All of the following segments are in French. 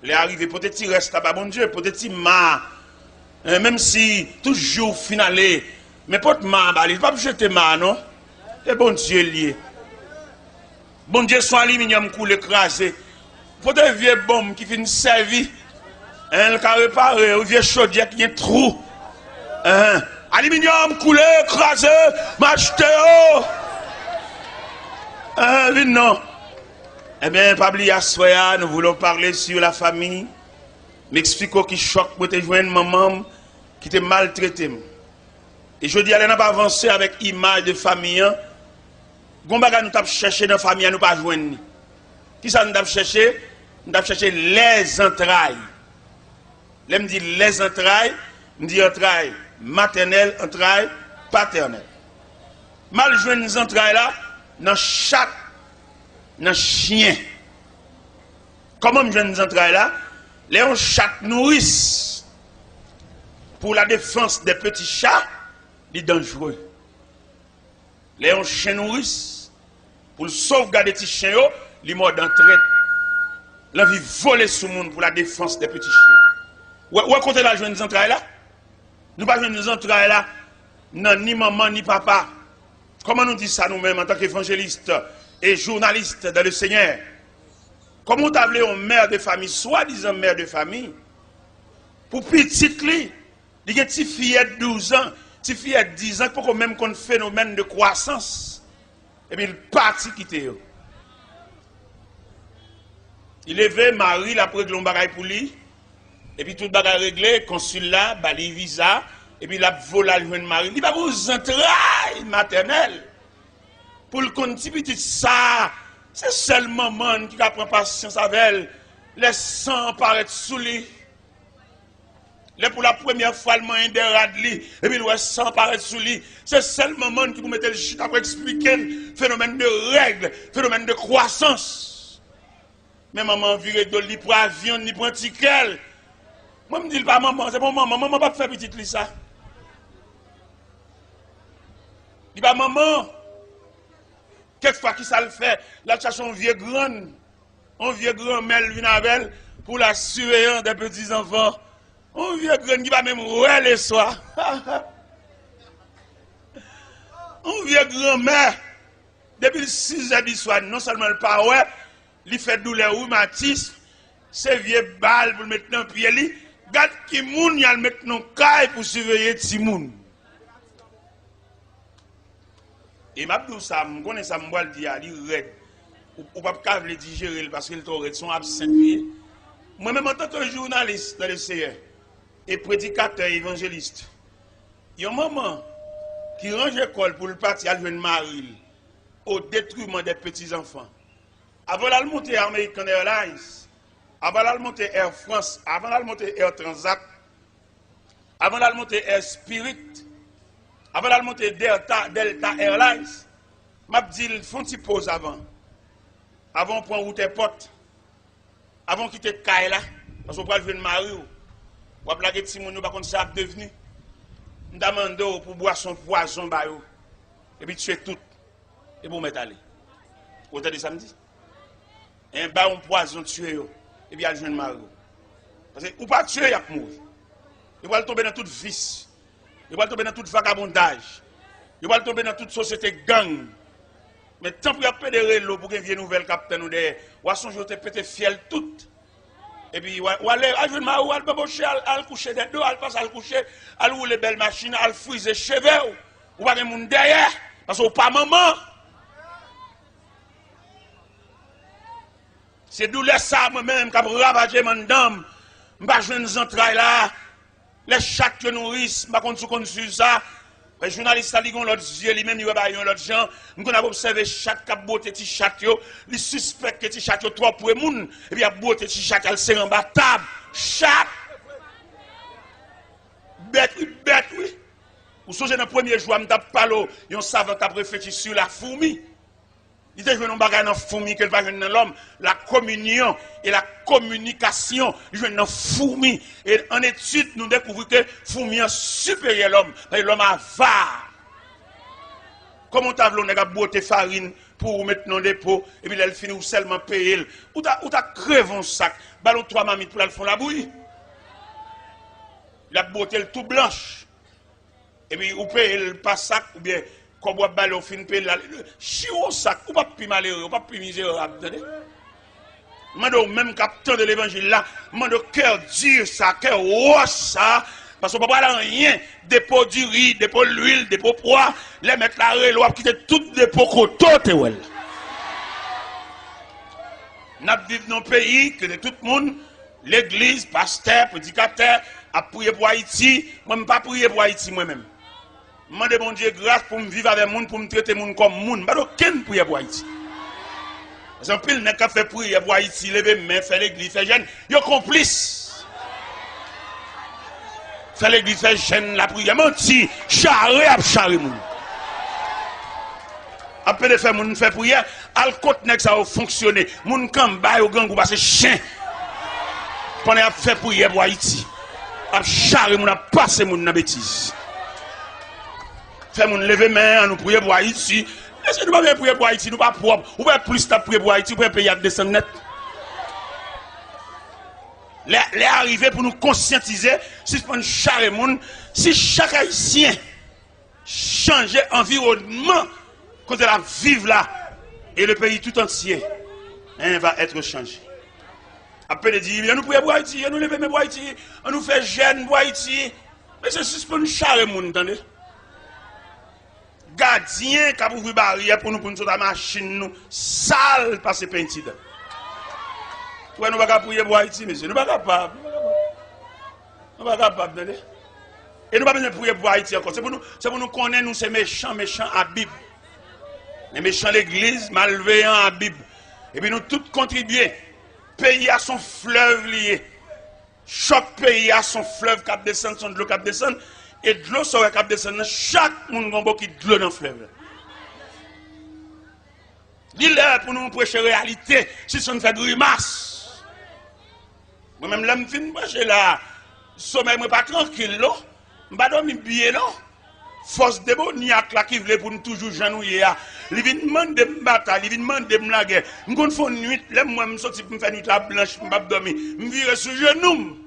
Les arrivés, peut-être qu'il reste là-bas, bon Dieu, peut-être qu'il m'a. Même si toujours finalé, mais peut-être m'a, il ne va pas jeter ma, non? Et bon Dieu lié. Bon Dieu, son aluminium coule écrasé. Faut des vieux bombes qui finissent servir. Le cas réparé, un vieux chaudière qui a un trou. Aluminium coulé, écrasé, m'acheter. Non. Eh bien, Pabli Assoya, nous voulons parler sur la famille. M'expliquer qui choque pour te joindre maman qui te maltraité. Et je dis, allez, n'a pas avancé avec image de famille. Gombaga nous avons cherché dans la famille, nous pas joindre. Qui ça nous avons cherché? Nous avons cherché les entrailles. Là, me dit les entrailles, me dit entrailles maternelles, entrailles paternelles. Mal joindre les entrailles là, dans chaque dans chien. Comment me joindre les entrailles là? Les chats nourrissent pour la défense des petits chats, les dangereux. Les chiens nourrissent pour sauvegarder les petits chiens, les morts d'entraide. L'envie voler sous le monde pour la défense des petits chiens. Où est-ce la joindre les entrailles là? Nous pas joindre les entrailles là, non, ni maman ni papa. Comment nous dit ça nous-mêmes en tant qu'évangélistes et journalistes dans le Seigneur? Comment tu as appelé une mère de famille, soi-disant mère de famille, pour petite li, il y a une petite fillette de 12 ans, petite fillette de 10 ans, pour même qu'on phénomène de croissance, et bien il partit quitter. Il élevé Marie, la preuve de l'embaraille pour lui, et puis tout le bagage réglé, consulat, bali visa, et puis la volé le jeune Marie. Il va vous entrailles maternelles pour le continuer ça. C'est seulement maman qui prend patience avec elle. Les sang paraît sous lui. Pour la première fois, le moyen de radli, et puis le sang paraît sous lui. C'est seulement maman qui vous mette le chute après expliquer le phénomène de règles, phénomène de croissance. Mais maman vire de lui pour avion, ni pour un ticket. Moi, je me dis pas maman, c'est pour maman. Maman va pas faire petite lui ça. Il dit pas maman. Quelquefois qui ça le fait, la cherche un vieux grand mel vinavel pour la surveillance des petits enfants. Un vieux grand qui va même rouler les soirs. Un vieux grand mère, depuis 6 heures du soir, non seulement le pas ouais, il fait douleur rhumatisme, c'est vieux balles pour mettre dans le pied, regarde qui moun y a le mettre dans le caille pour surveiller petit moun. Et m'a dit ça, je connais ça, je vais le dire, il est raide. Ou pas capable de digérer parce qu'il est son absent. Moi-même, en tant que journaliste dans le CR et prédicateur évangéliste, il y a un moment qui range l'école pour le parti à jeune Marie au détriment des petits-enfants. Avant de monter American Airlines, avant de monter Air France, avant de monter Air Transat, avant de monter Air Spirit, avant de monter Delta Airlines, m'a dit il faut une pause avant. Avant de prendre route porte. Avant de quitter Kaila, parce qu'on va jouer une Marie. On va plaquer petit monde, pas comme ça devenu. On demande pour boire son poison et puis tuer tout et pour mettre aller. Vous entendez samedi? Un baron poison tuer et puis il jouer une Marie. Parce que ou pas tuer, il y a mourir. Il va tomber dans toute vice. Il va tomber dans tout vagabondage. Il va tomber dans toute société gang. Mais tant qu'il y a pédéré l'eau pour qu'il y ait une nouvelle capitaine ou des. Ou à son jour, tu pété fiel tout. Et puis, ou aller à jeune marou, à bebocher, à coucher des deux, à passer à coucher, à rouler les belles machines, à friser les cheveux. Ou pas de monde derrière. Parce que pas maman. C'est d'où les ça moi-même qui a ravagé mon dame. Je ne vais pas jouer les entrailles là. Les chats que nourrissent, je ne sais pas sur ça. Les journalistes, ils ont l'autre yeux, ils même l'autre gens. Nous avons observé chat qui a beauté de chat, ils suspectent que les chats sont trop pour les gens. Et puis, il y a beauté de chat qui est en bas table. Chat! Bête, oui. Vous savez, dans le premier jour, je me parle, il y a un savant qui a réfléchi sur la fourmi. Il dit, je vais nous bagarrer dans la fourmi, qu'elle va jouer dans l'homme. La communion et la communication, je vais dans la fourmi. Et en étude, nous découvrons que la fourmi est supérieure à l'homme. Parce que l'homme a va. Comment tu as voulu beauté farine pour mettre dans le dépôt, et puis elle finit ou seulement payer. Ou t'as crevé un sac, ballon 3 mamites pour aller faire la bouillie. La beauté tout blanche. Et puis ou paye le pas sac, ou bien, comme vous ballon fin paye la. Chiro sac, ou pas plus malheureux, ou pas plus misérable. Mando même capteur de l'évangile là, mando cœur dur ça, cœur roche ça. Parce qu'on ne peut pas rien, dépôt du riz, dépôt de l'huile, dépôt de poids, les mettre la règle, on quitter tout dépôt côté. Nous vivons dans un pays que de tout le monde, l'église, pasteur, prédicateur, a prié pour Haïti. Moi, je ne pas prier pour Haïti moi-même. Je demande mon Dieu grâce pour me vivre avec les gens, pour me traiter les gens comme les gens. Je ne pas prier pour Haïti. Parce que pile n'a fait prier pour Haïti, lever main, faire l'église, faire jeune, ils sont complices. Faire l'église, faire jeune, la prière, menti, charré à charré moun. Après de faire moun faire prière, al côté ça a fonctionné. Moun kamba au gang ou parce chien. Pendant à faire prière pour Haïti. A charré moun a passé moun na bêtise. Fait moun lever main, nous prier pour Haïti. Est-ce que nous pas bien prier pour Haïti, nous pas propre. Ou pas plus ta prier pour Haïti, pour payer à descendre net. Les arrivés pour nous conscientiser, si c'est pas une charre monde, si chaque haïtien change environnement, quand elle vivre là, et le pays tout entier, va être changé. Après, il dit, nous prions pour Haïti, nous levons pour Haïti, on nous fait jeune pour Haïti. Mais c'est pas une charre monde, entendez? Gardien qui a ouvert barrière pour nous sortir la machine, nous, sale par ces peinture. Ouais, nous ne pouvons pas prier pour Haïti, monsieur. Nous ne sommes pas capables. Nous ne sommes pas capables. Et nous ne pouvons pas prier pour Haïti encore. C'est pour nous connaître, nous, ces méchants à Bible. Les méchants l'église, malveillants à Bible. Et puis nous tous contribuer. Pays à son fleuve lié. Chaque pays a son fleuve qui descend, son de l'eau qui descend. Et de l'eau sera qui descend. Chaque monde a qui de l'eau dans le fleuve. Dis-leur pour nous prêcher la réalité. Si ça nous fait grimace. Moi-même, là, je finis de là. Sommeil, je pas tranquille, là. Je ne pas dormir bien, là. Force démoniaque, là, qui veut pour nous toujours genouiller. Il vient demander de me battre, il vient demander de me la guerre. Je vais faire une nuit, là, moi, je sorti pour me faire une nuit blanche, je ne vais pas dormir. Je vire sur genou.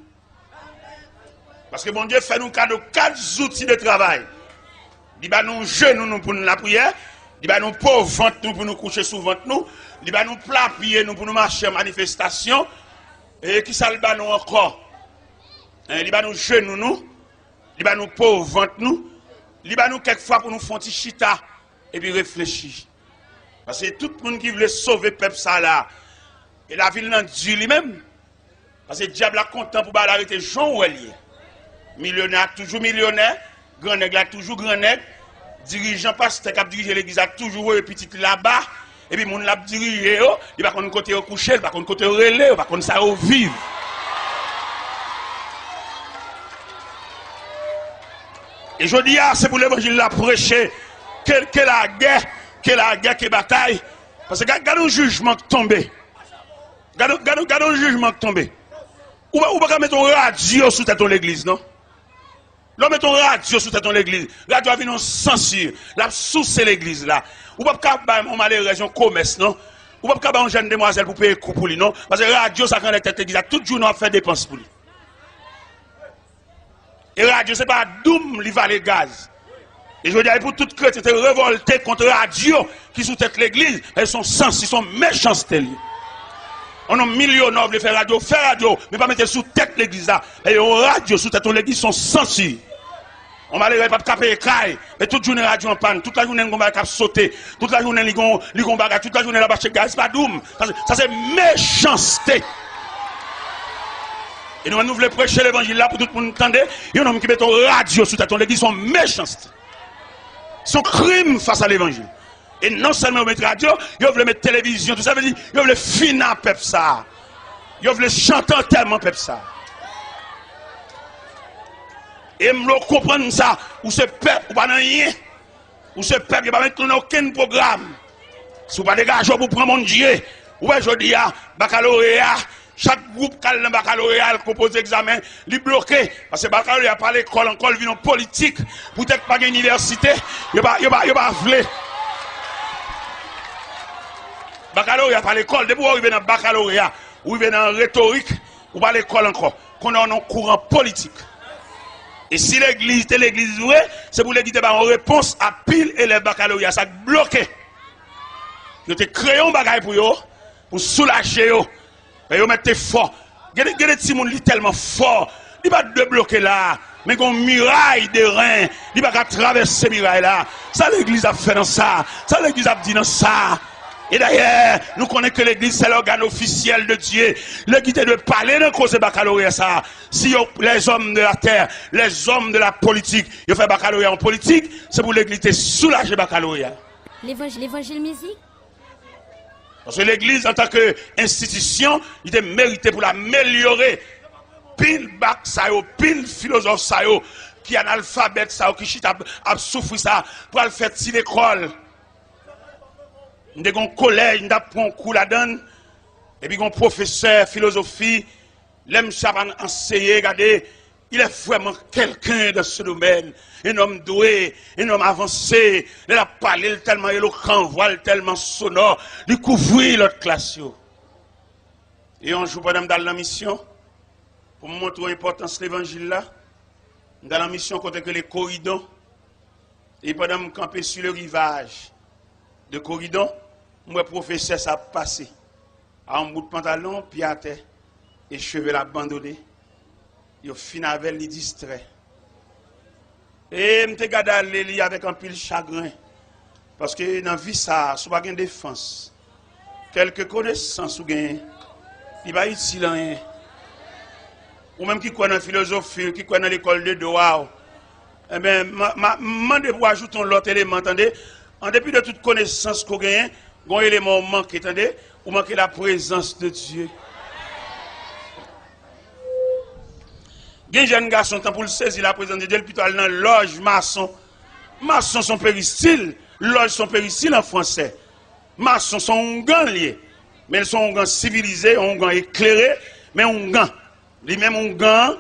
Parce que mon Dieu fait nous cadeau 4 outils de travail. Il va nous genoux pour nous la prière. Il va nous pauvres ventre nous pour nous coucher sous ventre nous. Il va nous plat pied nous pour nous marcher en manifestation. Et qui ça le bat nous encore? Il va nous genoux nous. Il va nous pauvres ventre nous. Il va nous quelquefois pour nous faire un petit chita. Et puis réfléchir. Parce que tout le monde qui veut sauver le peuple ça là. Et la ville n'a dû lui-même. Parce que le diable a content pour arrêter Jean Ouelier. Millionnaire, toujours millionnaire. Grand nègre, toujours grand nègre. Dirigeant pasteur qui a dirigé l'église a toujours eu petit là-bas. Et puis mon l'a dirigé, il va qu'on côté au coucher, il va qu'on côté au relais, il va qu'on ça au vivre. Et je dis, c'est pour l'évangile la prêcher que la guerre, que la bataille. Parce que regardez le jugement qui tombe. Regardez le jugement qui tombe. Ou pas mettre un radio sous tête de l'église, non? L'homme met ton radio sous ton église. Radio a vu non censure. La sous c'est l'église là. Ou pas qu'à mon malheur région commerce non. Ou pas qu'à une jeune demoiselle pour payer coup pour lui non. Parce que radio ça quand la tête l'église tout jour on fait dépenses pour lui. Et radio c'est pas doum li va les gaz. Et je veux dire pour toute chrétien te révolté contre radio qui sous tête l'église, elles sont sens, ils sont méchanceté. On a millionnaires de faire radio, mais pas mettre sous tête l'église là. Et radio sous tête l'église sont sensibles. On va aller pas taper caille, mais toute journée radio en panne, toute la journée on va sauter, toute la journée li gon bagarre, toute la journée là bas chez gaz, pas doum. Ça c'est méchanceté. Et nous voulons prêcher l'évangile là pour tout le monde entendre. Il y a un homme qui met ton radio sous tête l'église sont méchanceté. Son crime face à l'évangile. Et non seulement mettre radio, ils veulent mettre télévision, tout ça veut dire, ils veulent finir peuple ça. Ils veulent chanter tellement peuple ça. Et me comprendre ça, ou ce peuple, ou pas rien, ou ce peuple, il va mettre aucun programme. Si vous pas dégager pour prendre mon Dieu, ou je dis, baccalauréat, chaque groupe qui a le baccalauréat compose examen, il bloqué. Parce que baccalauréat pas l'école, encore il vient en politique, peut-être pas l'université, il va voulu. Baccalauréat par l'école. Depuis vous arrivez dans le baccalauréat, vous arrivez dans la rhétorique, ou pas l'école encore. Qu'on a un courant politique. Et si l'église est l'église vraie, c'est pour l'église en réponse à pile et les baccalauréats. Ça bloqué. Vous avez créé un bagage pour eux, pour soulager eux. Et vous mettez fort. Il y a des petits gens qui sont tellement forts. Il ne va pas bloquer là. Mais il y a un miraille de rein. Il ne va pas traverser ce miraille là. Ça l'église a fait dans ça. Ça l'église a dit dans ça. Et d'ailleurs, nous connaissons que l'église, c'est l'organe officiel de Dieu. L'église de parler dans cause de baccalauréat, ça. Si les hommes de la terre, les hommes de la politique, ils font baccalauréat en politique, c'est pour l'église de soulager baccalauréat. L'évangile musique? Parce que l'église, en tant qu'institution, il est mérité pour l'améliorer. Pile bac, ça yo, pile philosophe, ça yo, qui est analphabète, ça yo, qui chit a souffert ça, pour le faire si l'école. Nous avons un collège, nous avons un cours là-dedans, et puis un professeur philosophie, l'aime chaban enseigner, regardez, il est vraiment quelqu'un de ce domaine, un homme doué, un homme avancé, il a parlé tellement éloquent, voile tellement sonore, il couvrit l'autre classe. Et on joue pendant dans la mission, pour montrer l'importance de l'évangile là, dans la mission côté que les corridors, et pendant camper sur le rivage de corridor, moi, professeur, ça a passé. À un bout de pantalon, pied à terre, et cheveux abandonnés. Il fin avec les distrait. Et je me suis gardé avec un pile chagrin. Parce que dans la vie, ça, si vous n'avez pas de défense, quelques connaissances, il va être utile rien. Ou même qui croit dans la philosophie, qui croit dans l'école de droit. Eh bien, je vais ajouter l'autre élément, attendez. En dépit de toute connaissance qu'on gagne, un élément manque, attendez, ou manque la présence de Dieu. Il y a un jeune garçon, pour le saisir la présence de Dieu, plutôt aller dans loge maçon. Maçon sont péristyle, loge sont péristyle en français. Maçon sont ongans liés. Mais ils sont ongans civilisés, ongans éclairés, mais ongans. Lui-même ongans,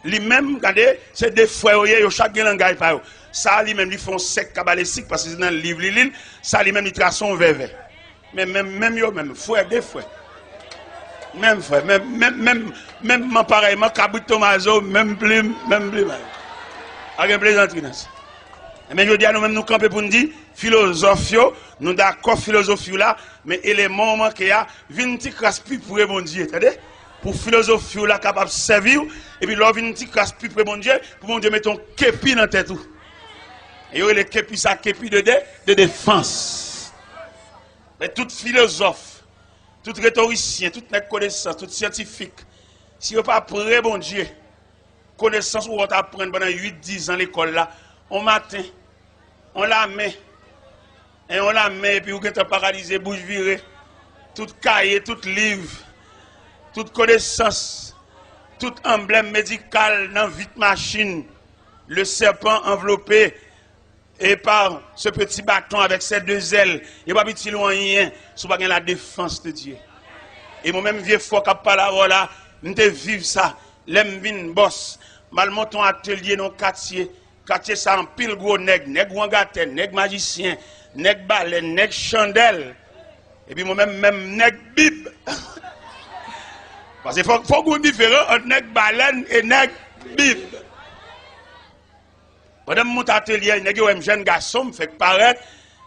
lui-même, regardez, c'est des frères, chaque langage par eux. Ça, lui-même, ils font sec cabalistique parce que c'est dans le livre, ça, lui-même, ils tracent son verre. Mais même, frère, des frères. Même frère, même pareillement, Cabrit Tomaso, même plus. Avec plaisanterie. Mais je dis à nous-mêmes, nous camper pour nous dire, philosophie, nous d'accord, philosophie là, mais élément qui a, vient petit crasse plus pour bon Dieu, entendez? Pour philosophie là, capable de servir, et puis là, vient petit crasse plus pour bon Dieu, mettre un képi dans la tête. Et il y a les képi, ça, képi de défense. Mais tout philosophe, tout rhétoricien, toute connaissance, tout scientifique, si vous pas prêt, bon Dieu, connaissance ou on apprendre pendant 8-10 ans à l'école là, on matin, on la met, et puis vous êtes paralysé, bouche virée, tout cahier, tout livre, toute connaissance, tout emblème médical dans vite machine, le serpent enveloppé, et par ce petit bâton avec ses deux ailes, il n'y a pas petit loin rien, si vous la défense de Dieu. Et moi-même, vieux fort qui parle là, je vivre ça, l'aime vin boss, mal monton atelier dans quartier ça en pile gros nèg wangaten, nèg magicien, nèg baleine, nèg chandelle. Et puis moi-même, nèg bib. Parce qu'il faut qu'on différence entre nèg baleine et nèg bib. Pendant mon atelier, nèg yo jeune garçon fait paraître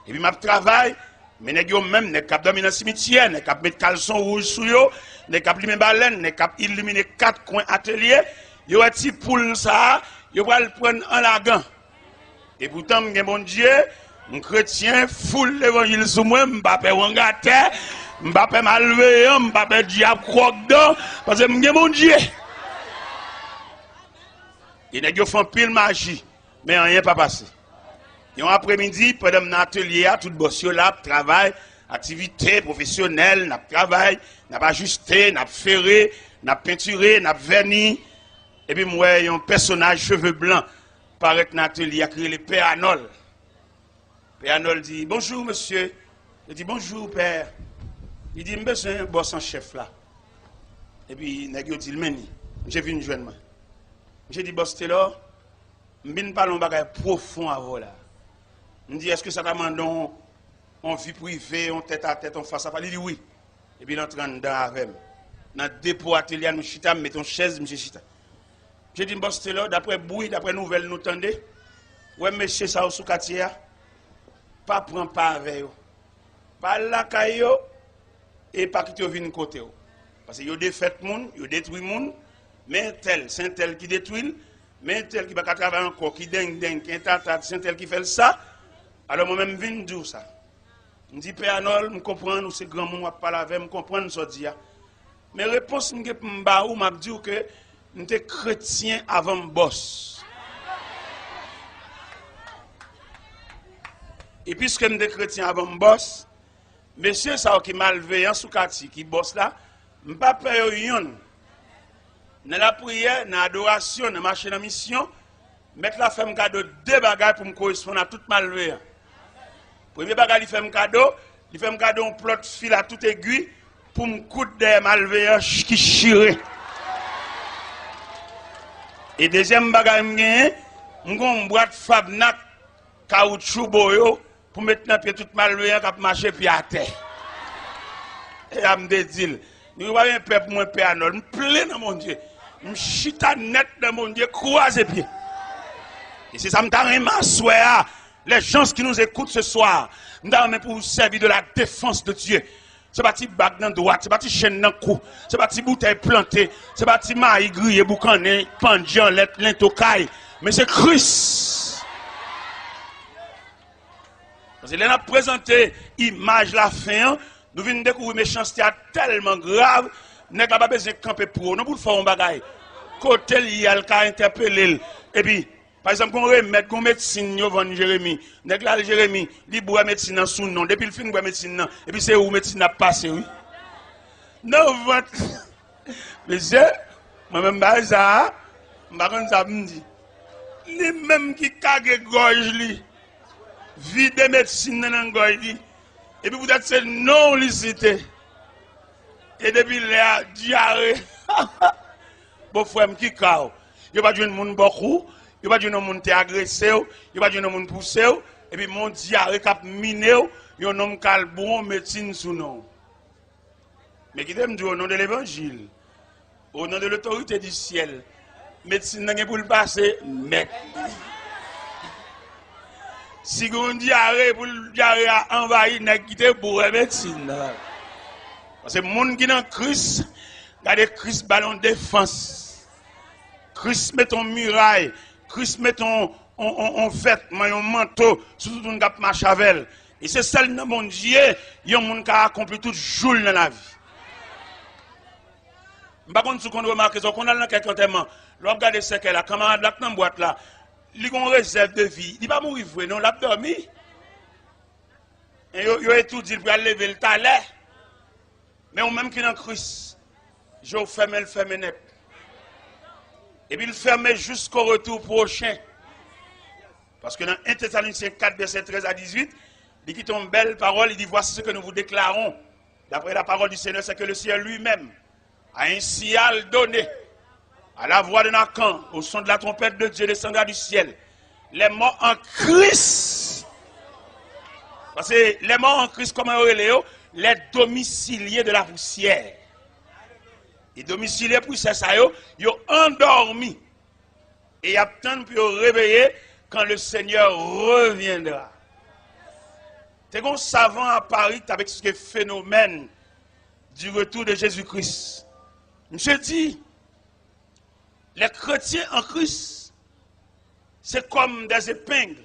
et puis m'a travail, mais nèg yo même nèg cap dormir dans cimetière, nèg cap mettre caleçon rouge sous yo, nèg cap limer baleine, nèg cap illuminer 4 coins atelier, yo a ti poule ça, yo va le prendre en lagan. Et pourtant m'gen bon Dieu, un chrétien foule l'évangile sous moi, m'pape wangate, m'pape malveillant, m'pape diable croque-dent parce que m'gen bon Dieu. Et nèg yo font pile magie. Mais rien pas passé. Et après-midi, pendant mon atelier, tout boss là, travail, activité professionnelle, n'a travail, n'a ajusté, n'a ferré, n'a peinturé, n'a verni. Et puis moi, un personnage cheveux blancs paraît dans l'atelier, a créé le Père Arnold. Père Arnold dit bonjour monsieur. Il dit bonjour père. Il dit besoin un boss en chef là. Et puis nèg yo dit le meni. J'ai vu une jeune main. J'ai dit boss Taylor. Je ne parle pas de profond avant là. Je dis, est-ce que ça demande on vie privée, on tête à tête, on face à face. Il dit oui. Et puis il entre dedans avec moi. Dans le dépôt atelier, nous chita, mettons chaise, monsieur chita. J'ai dit, boss, là, d'après bruit, d'après nouvelles, nous tendez. Ouais, monsieur, ça, au sous-quartier, pas prendre pas avec eux. Pas la caillou, et pas quitter au côté. Parce que yo défait moun, yo détruit moun, mais tel, c'est un tel qui détruit, mais tel qui va travailler encore, qui dingue, qui est tata, c'est un tel qui fait ça. Alors moi-même, je viens dire ça. Je dis, Père Arnold, je comprends, nous, c'est grand monde, je parle avec, je comprends, nous, ça dit. Mais réponse, je m'a dit que nous sommes chrétiens avant le boss. Et puisque nous sommes chrétiens avant le boss, monsieur, ça qui malveillant sous quartier, qui bosse là, je ne peux pas payer rien. Dans la prière, dans l'adoration, dans la marche en mission, mettre la femme cadeau deux bagages pour me correspondre à toute malveillance. Premier bagage, il fait un cadeau, un plot de fil à toute aiguille pour me coudre des malveillants qui chirent. Et deuxième bagage, je vais une boîte Fabnac, caoutchouc boyo, pour mettre dans pied toute malveillant qui marcher puis à terre. Et je me dis, nous voyons un peuple moins Père Arnold, je me plains dans mon Dieu. Je chita net dans mon Dieu, croise pied. Et c'est ça, je me les gens qui nous écoutent ce soir, nous sommes pour vous servir de la défense de Dieu. C'est pas petit bac dans droite, c'est pas petit chaîne dans cou, c'est pas petit bouteille plantée, c'est pas petit maïs grillé, boucané, pendian, lentocaille, mais c'est Christ. Parce que là, on a présenté l'image la fin, nous venons découvrir méchanceté tellement grave, nous n'avons pas besoin de camper pour nous, pour faire un bagage. Côté il y a le cas interpellé, et puis, par exemple, on remet une médecine, on Jérémy. Nèg Jérémy, il boit médecine sous nom. Depuis le film, boit médecine. Et puis c'est où médecine a passé, oui. Non, votre. Monsieur, moi-même, ça, ça me dit. Les mêmes qui caguent gorge, vide médecine dans la gorge. Et puis vous êtes c'est non licité. Et depuis la diarrhée. Bon frère, qui cao. Il n'y a pas de monde beaucoup. Il n'y a pas de monde qui agressé, il n'y a pas de monde qui poussé, et puis mon diarrhée qui a miné, il y a un homme qui a bon médecine sous nom. Mais qui t'aime dire au nom de l'évangile, au nom de l'autorité du ciel, médecine n'a pas pour le passer, mais. Si on diarrhée pour le diarrhée a envahi, n'a quitté pour la médecine. Parce que les gens qui sont dans Christ, regardez Christ ballon de défense. Christ met en muraille. Christ met en vêtement, un manteau, surtout une gap machavel. Et c'est celle de mon Dieu, il y a un monde qui a accompli tout jour dans la vie. Je ne sais pas si on remarque, qu'on a dans quelques temps, l'on regarde ce qu'elle a, camarade là, dans la boîte là, il a une réserve de vie. Il ne va pas mourir, non, il a dormi. Et il a tout dit pour lever le talent. Mais on même qui est dans Christ, je ferme le net. Et puis il ferme jusqu'au retour prochain. Parce que dans 1 Thessaloniciens 4, verset 13 à 18, il dit une belle parole, il dit voici ce que nous vous déclarons. D'après la parole du Seigneur, c'est que le ciel lui-même a un signal donné à la voix de Nathan, au son de la trompette de Dieu descendra du ciel. Les morts en Christ. Parce que les morts en Christ, comment on les domiciliés de la poussière. Et domiciliés pour ça, ils ont endormi. Et ils attendent pour réveiller quand le Seigneur reviendra. C'est un savant à Paris avec ce phénomène du retour de Jésus-Christ. Je dis, les chrétiens en Christ, c'est comme des épingles.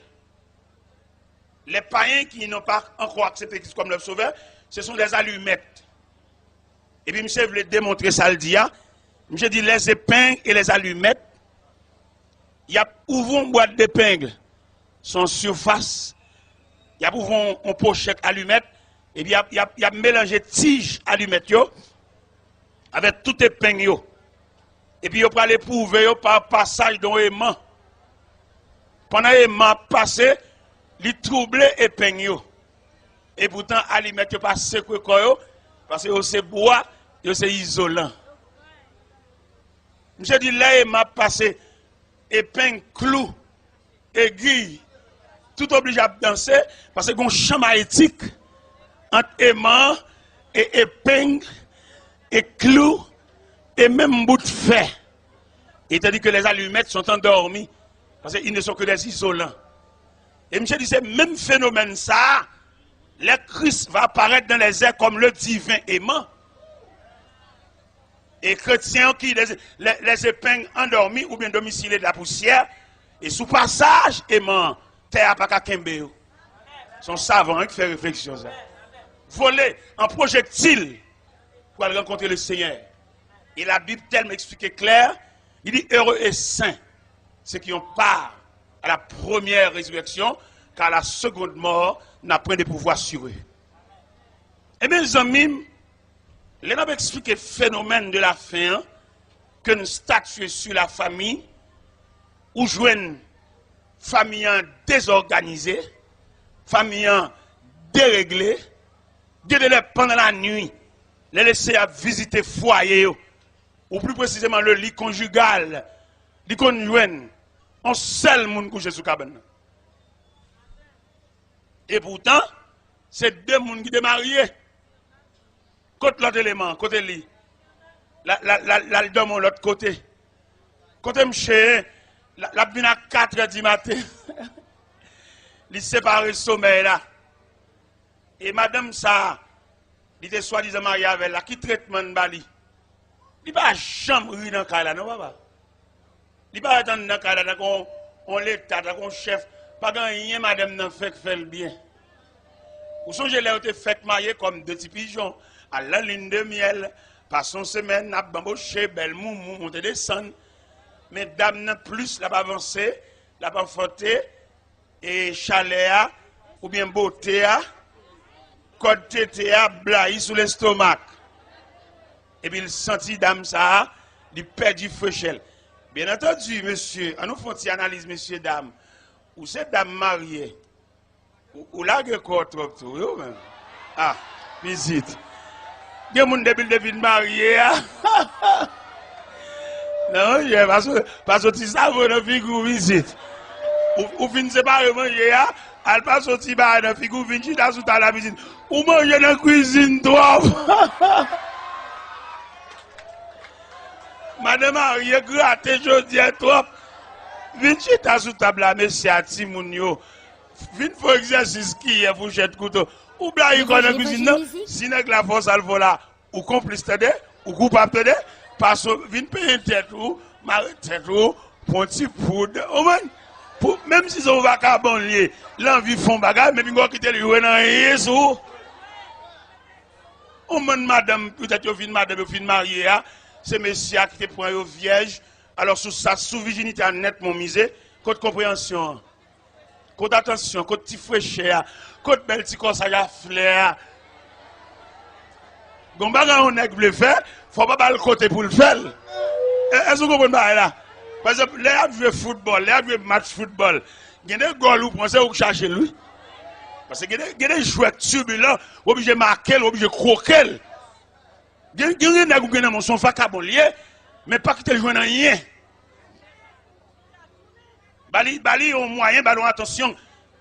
Les païens qui n'ont pas encore accepté Christ comme leur sauveur, ce sont des allumettes. Et puis, monsieur voulait démontrer ça le dia. Monsieur dit les épingles et les allumettes. Il y a ouvert une boîte d'épingles, son surface. Il y a ouvert une pochette allumette. Et puis, il y a mélangé tige allumette avec tout épingle. Et puis, il y a aller prouver par passage dans l'aimant. Pendant l'aimant passé, il troublait épingle. Et pourtant, allumette n'est pas secoué parce que c'est bois. C'est isolant. Je dis là, il m'a passé épingle, clou, aiguille, tout obligé à danser parce que un champ éthique entre aimant et épingle et clou et même bout de fer. Et tandis que les allumettes sont endormies parce qu'ils ne sont que des isolants. Et monsieur dit, c'est le même phénomène ça. Le Christ va apparaître dans les airs comme le divin aimant. Et chrétiens qui les épingles endormis ou bien domiciliés de la poussière. Et sous passage aimant, terre pas qu'à Kembe. Son savant qui fait réflexion ça. Voler en projectile pour aller rencontrer le Seigneur. Et la Bible tellement expliquée clair, il dit heureux et saints ceux qui ont part à la première résurrection, car la seconde mort n'a point de pouvoir sur eux. Et bien, mes amis, les gens expliquent le phénomène de la fin, que nous statuons sur la famille, ou jouons une famille désorganisée, famille déréglée, pendant la nuit, les laisser à visiter foyer, ou plus précisément le lit conjugal, les conjoints, on seul monde couché sous cabane. Et pourtant, c'est deux personnes qui sont mariés. Côté l'autre élément, côté lit. La dame de l'autre côté. Côté monsieur, la bine à 4 h du matin. Il sépare le sommeil là. Et madame ça, il était soi-disant marié avec elle, qui traitement de Bali. Il ne va pas jamais rire dans le cas là, non, papa. Il ne va pas attendre dans le cas là, on l'état, on chef. Pas rien, madame, n'a fait le bien. Ou songez là, on fait marier comme deux petits pigeons, à la ligne de miel, par son semaine, n'a bambouché, belle moumou, monter descendre. Mais dame n'a plus, la pas avancé, la pas frotter, et chalet, ou bien beauté, code tété, blaï sous l'estomac. Et puis il sentit dame ça, il perd du feuchel. Bien entendu, monsieur, on nous fait une analyse, messieurs, dames. Ou c'est dame mariée, ou là, il y a quoi trop tout, même. Ah, visite. Il y a des gens qui sont mariés. Non, parce que tu sais, vous avez figure visite. Ou fin séparer manger, elle passe au petit bar, elle figure vingt dans sous la visite. Ou manger dans la cuisine, toi. Madame Marie, gratte, je dis à toi. Vinci ta sous table, monsieur Atimounio. Vin faut exercice qui est fourchette couteau. Ou bien il connaît la cuisine, non? Si n'est que la force alpha là, ou complice t'aider, ou coupable t'aider, parce que vin payer tête ou, marrer tête ou, pour un petit poudre. Même si son vacabon lié, l'envie font bagarre, mais bien quitter le jouer dans Jésus. Ou même madame, peut-être au fin madame, au fin mariée, c'est monsieur qui te prend au vierge. Alors, sous sa sous-virginité nettement misée, côté compréhension, côté attention, côté petit fraîcheur, côté bel petit corps, ça y a flair. Gombaga, on est le faire, faut pas le côté pour le faire. Est-ce que vous comprenez là? Par exemple, les gens jouent football, les gens jouent match football. Il y a des goals où vous pensez que vous cherchez lui. Parce qu'il y a des joueurs turbulents, obligés de marquer, obligés de croquer. Il y a des gens qui ont son vacabonlier. Mais pas quitter le joint dans rien. Bali, au moyen, ballon, attention.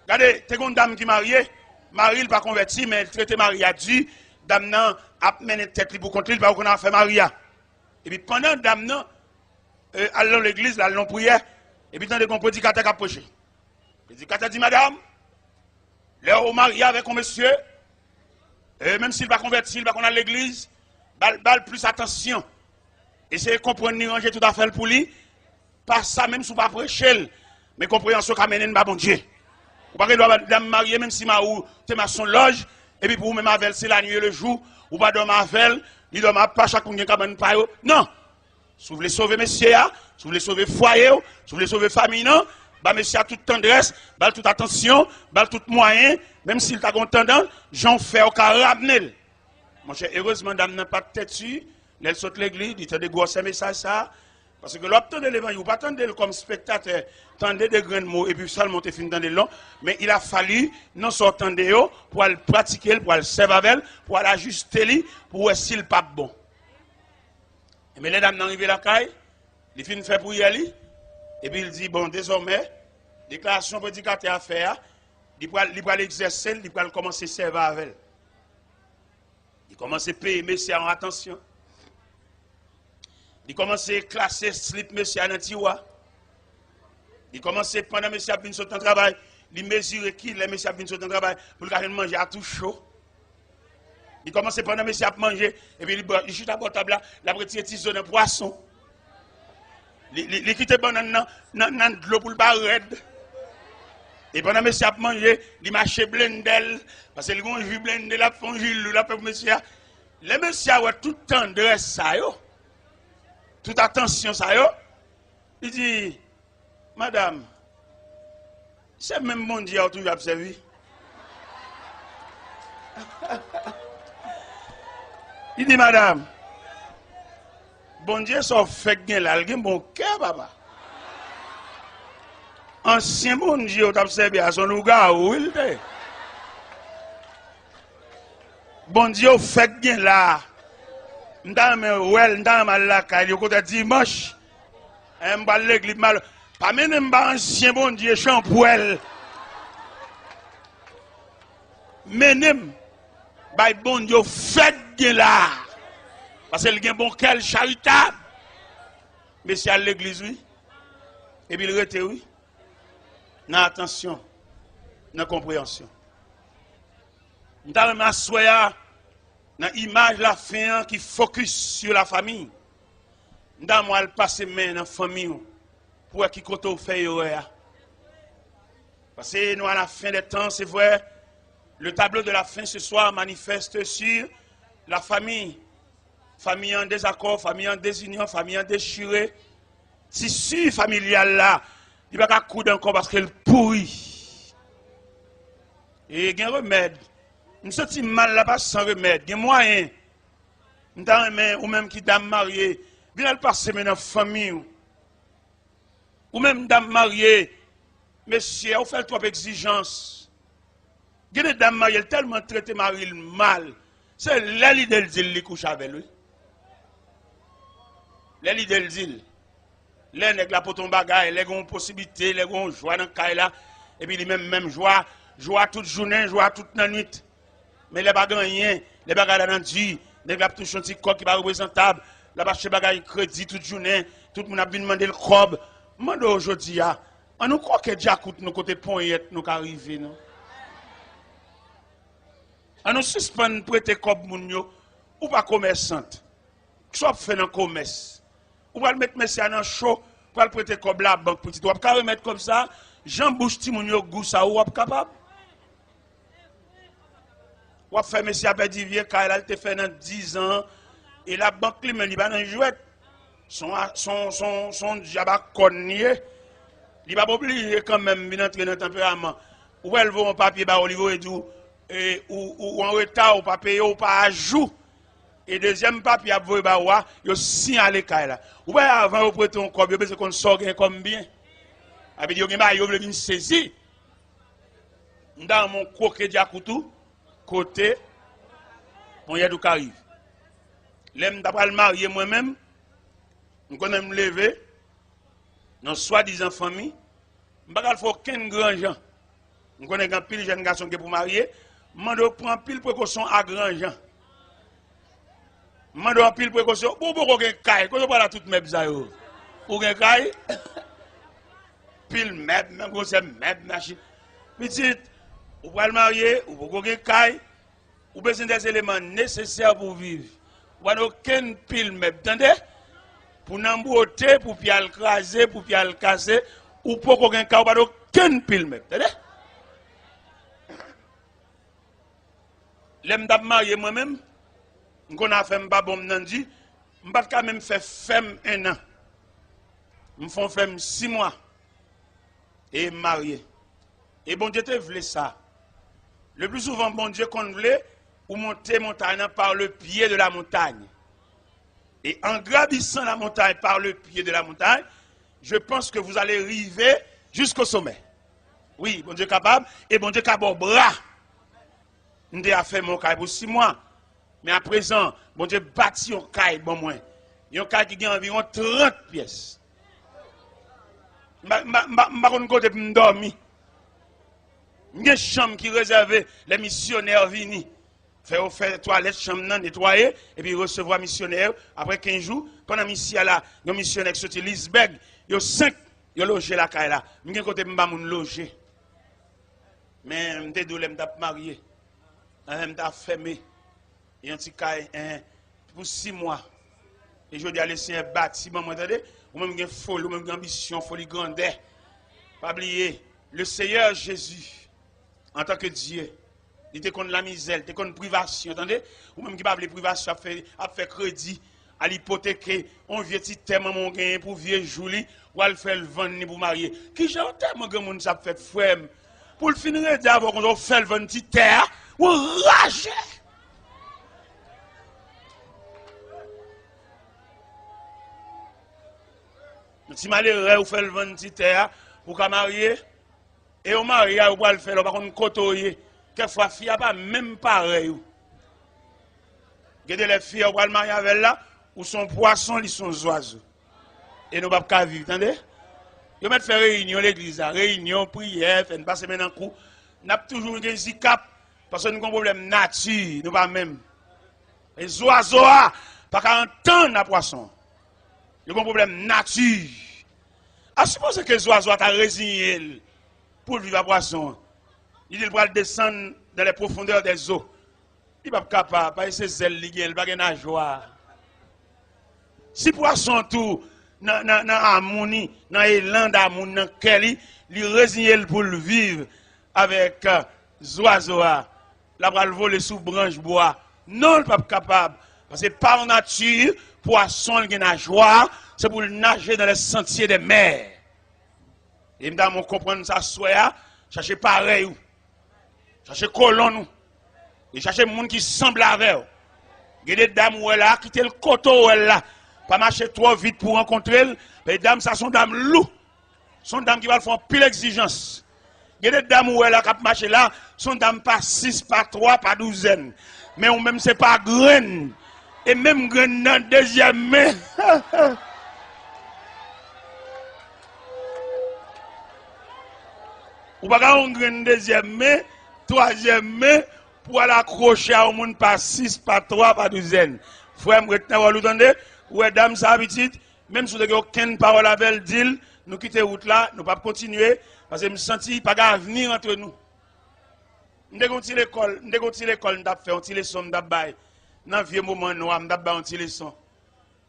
Regardez, t'es une dame qui est mariée. Marie, il pas converti, mais elle traite Maria du. Dame, nan, a mené tête pour contre lui, parce qu'on a fait Maria. Et puis pendant dame, nan, allons l'église, allons prière. Et puis, tant de prédicateur qui a approché. Le prédicateur dit, madame, là, au marié avec un monsieur, même s'il va convertir, il va qu'on a l'église, balle plus attention. Essayez de comprendre, ni ranger tout à fait pour lui. Pas ça, même si vous ne pas prêcher, mais compréhension qu'a mené bon Dieu. Vous ne pouvez pas dame mariée, même si tu es son loge, et puis pour vous même avec c'est la nuit et le jour, ou pas dormir avec elle, il ne doit pas chaque monde qui a pas. Non. Si vous voulez sauver monsieur, si vous voulez sauver foyer, si vous voulez sauver famille, non, bah monsieur a toute tendresse, bah toute attention, bah tout moyen, même s'il t'a tendance, j'en fais au cas ramener. Mon cher, heureusement, dame n'a pas de tête dessus. Elle saute l'église, il te dit gros message ça. Parce que l'obtenir de l'évangile, vous ne pas attendre comme spectateur, tendez des grands mots et puis seulement te fin dans des longs. Mais il a fallu non sortant de eux pour le pratiquer, pour le servir avec, pour l'ajuster, pour voir s'il pas bon. Mais les dames n'arrivent à la caille, il finit fait pour y aller. Et puis il dit bon, désormais, déclaration prédicateur à faire, il va l'exercer, il va commencer à servir avec elle. Il commence à payer monsieur en attention. Il commence à classer slip monsieur dans tiroir. Il commence à pendant monsieur a venu sur le travail, il mesure qui les monsieur a venu sur le travail pour le manger à tout chaud. Il commence à pendant monsieur a manger et puis il chute à bord table là, la retire tissu de poisson. Il quitte banane dans de l'eau pour le bar raide. Et pendant que monsieur a mangé, il marche blendel. Parce que le grand jus blendel, la fond jus, la peuple monsieur. Les monsieur a tout tendresse ça yo. Toute attention ça yo. Il dit, madame, c'est même bon Dieu qui a observé. Il dit, madame, bon Dieu, ça fait que là, il a un bon cœur, papa. Ancien bon Dieu, tu as observé à son lugar où il était. Bon Dieu, fait que là, m'dame well, m'dame la caille, côté dimanche, m'ba l'église mal, pas même m'ba ancien bon Dieu champouel. Menem, bay bon Dieu, fait que là. Parce qu'il y a un bon cœur charitable. Mais c'est à l'église, oui. Et puis il rete, oui. Dans attention, dans compréhension. Nous avons m'assoya dans l'image la fin qui focus sur la famille. Nous avons passer main dans la famille pour qui côté fait parce que nous à la fin des temps, c'est vrai, le tableau de la fin ce soir manifeste sur la famille. Famille en désaccord, famille en désunion, famille en déchirée. Tissu familial là, il va pas coudre encore parce qu'elle pourrit. Et il y a un remède. Nous sommes mal là-bas sans remède. Il y a moyen. Ou même qui dame mariée, viens le passer dans la famille. Ou même dame mariée, monsieur, vous faites trop d'exigences. Il y a des dames mariées, elles tellement traité mari mal. C'est l'idée de dire qu'il couche avec lui. L'idée de dire. Les nègres là pour ton bagage, les ont possibilité, les ont joie dans le cas là, et puis les même joie toute journée, joie toute la nuit. Mais les bagages rien, les bagages là dans Dieu, les gars touchent un petit corps qui va représentable, là bas chez bagages crédit toute journée, tout le monde a bien demandé le cob. Mande aujourd'hui on nous croit que déjà coûte nos côté poignette nous arriver non. On nous suspend prêter cob moun yo ou pas commerçante. Soit fait dans commerce. Ou va le mettre monsieur dans chaud pour le prêter comme la banque petit. Ou va remettre comme ça, Jean Bouche Timoun yo goût ça ou capable. Ou va faire monsieur a perdu vieux car il te fait dans 10 ans et la banque lui il va dans jouet. Son diable connier. Il va pas oublier quand même bien entrer dans tempérament. Ou elle vaut un papier ba au niveau et tout ou en retard ou pas payer ou pas ajout. Et deuxième papier à vous bawa, yo signalé kay là. Ou bien avant vous prêter un cob, yo besoin qu'on sorte comme bien. Avec yo gen yo veut venir saisir. Dans mon coquet diakoutou côté mon yadou arrive. L'aime d'après le marié moi-même, on connais me lever dans soi-disant famille, m'pa faut aucun grand gens. On connaît grand pile jeune garçon qui pour marier, mando prend pile précaution à grand gens. Mando pile précaution pour gen kay, ko pas la toute meb ça yo. Ou gen kay pile meb même ko c'est meb machine. Petit ou va le marier ou pour gen kay ou besoin des éléments nécessaires pour vivre. Ou pas aucun pile meb, entendez? Pour n'embouter, pour puis al craser, pour puis al casser ou pour qu'on gen kay ou pas aucun pile meb, entendez? L'aime d'ab marié moi-même. On a fait un bon nandi, je ne peux même faire femme 1 an. Je fais femme 6 mois. Et marié. Et bon Dieu te voulait ça. Le plus souvent, bon Dieu qu'on voulait, ou monter montagne par le pied de la montagne. Et en gravissant la montagne par le pied de la montagne, je pense que vous allez arriver jusqu'au sommet. Oui, bon Dieu capable, et bon Dieu capable bras. On a fait mon caille pour 6 mois. Mais à présent, bon Dieu bâti un caille, bon moins. Un caille qui a environ 30 pièces. Je ne sais pas si dormir. Il y a une chambre qui est réservée, les missionnaires viennent. faire toilette, chambre, nettoyer, et puis recevoir missionnaire. Après 15 jours, pendant mission là, un missionnaire qui sorti Lisberg, il y a 5, il y a logé la caille là. Je suis côté m'ba moun loger. Mais je suis doulé, je suis marié. Je suis fermé. Il y a un petit caille pour 6 mois. Et je dis à laisser un bâtiment, vous entendez? Ou même une folie, ou même une ambition, folie grandeur. Pas oublier, le Seigneur Jésus, en tant que Dieu, il était contre la misère, il était contre la privation, entendez? Ou même qui parle de privation, a fait crédit, à l'hypothéquer, on vient petit thème mon gain pour vieux Julie, ou à le faire le vendre pour marier. Qui j'ai un thème que mon ça fait frère pour le finir d'abord qu'on fait le vendre petit terre, ou rager. Si malheureux ou fait le vendre petit terre pour qu'à marier et au mariage ou pas le faire, on va contre côtoyer. Quelquefois, fille a pas même pareil. Regardez les filles, on va le marier avec là, ou son poisson, ils sont oiseaux. Et nous ne pouvons pas vivre, attendez? Ils mettent faire réunion l'église, réunion, prière, faire passer maintenant coup. Nous avons toujours un handicap, parce que nous avons un problème nature, nous pas même. Les oiseaux, pas qu'à entendre la poisson. Nous avons un problème nature. À supposer que les oiseaux ont résigné pour vivre la poisson. Il va descendre dans les profondeurs des eaux. Il n'est pas capable, pas ses ailes, il n'a pas de nageoire. Si poisson tout, dans l'harmonie, dans l'élan d'amour, dans lequel il résigne pour le vivre avec les oiseaux, la va le voler sous branche bois. Non, il n'est pas capable. Parce que par nature, poisson, il a une nageoire, c'est pour nager dans les sentiers des mers. Et je vais comprendre ça, soit, chercher pareil. Cherchez colon, et cherchez des gens qui semblent avec eux. Il y a des dames où là, quitter le coteau là, pas marcher trop vite pour rencontrer. Les dames, ça sont dames loups. Sont dames qui vont faire pile exigence. Il y a des dames où là, qui marcher là, sont dames pas 6, pas 3, pas 12. Mais ou même c'est pas graine. Et même graine dans le deuxième main. Ou pas qu'on graine deuxième main. Troisième main pour aller accrocher à un monde par 6, par 3, par 12. Frère, vous entendez? Ouais, dame, ça habitude. Même si vous n'avez aucune parole avec elle, dit, nous quittons la route là, nous ne pouvons pas continuer. Parce que je me sens pas d'avenir entre nous. Nous avons fait l'école, nous avons fait un petit leçon, dans le vieux moment, nous avons fait un petit leçon.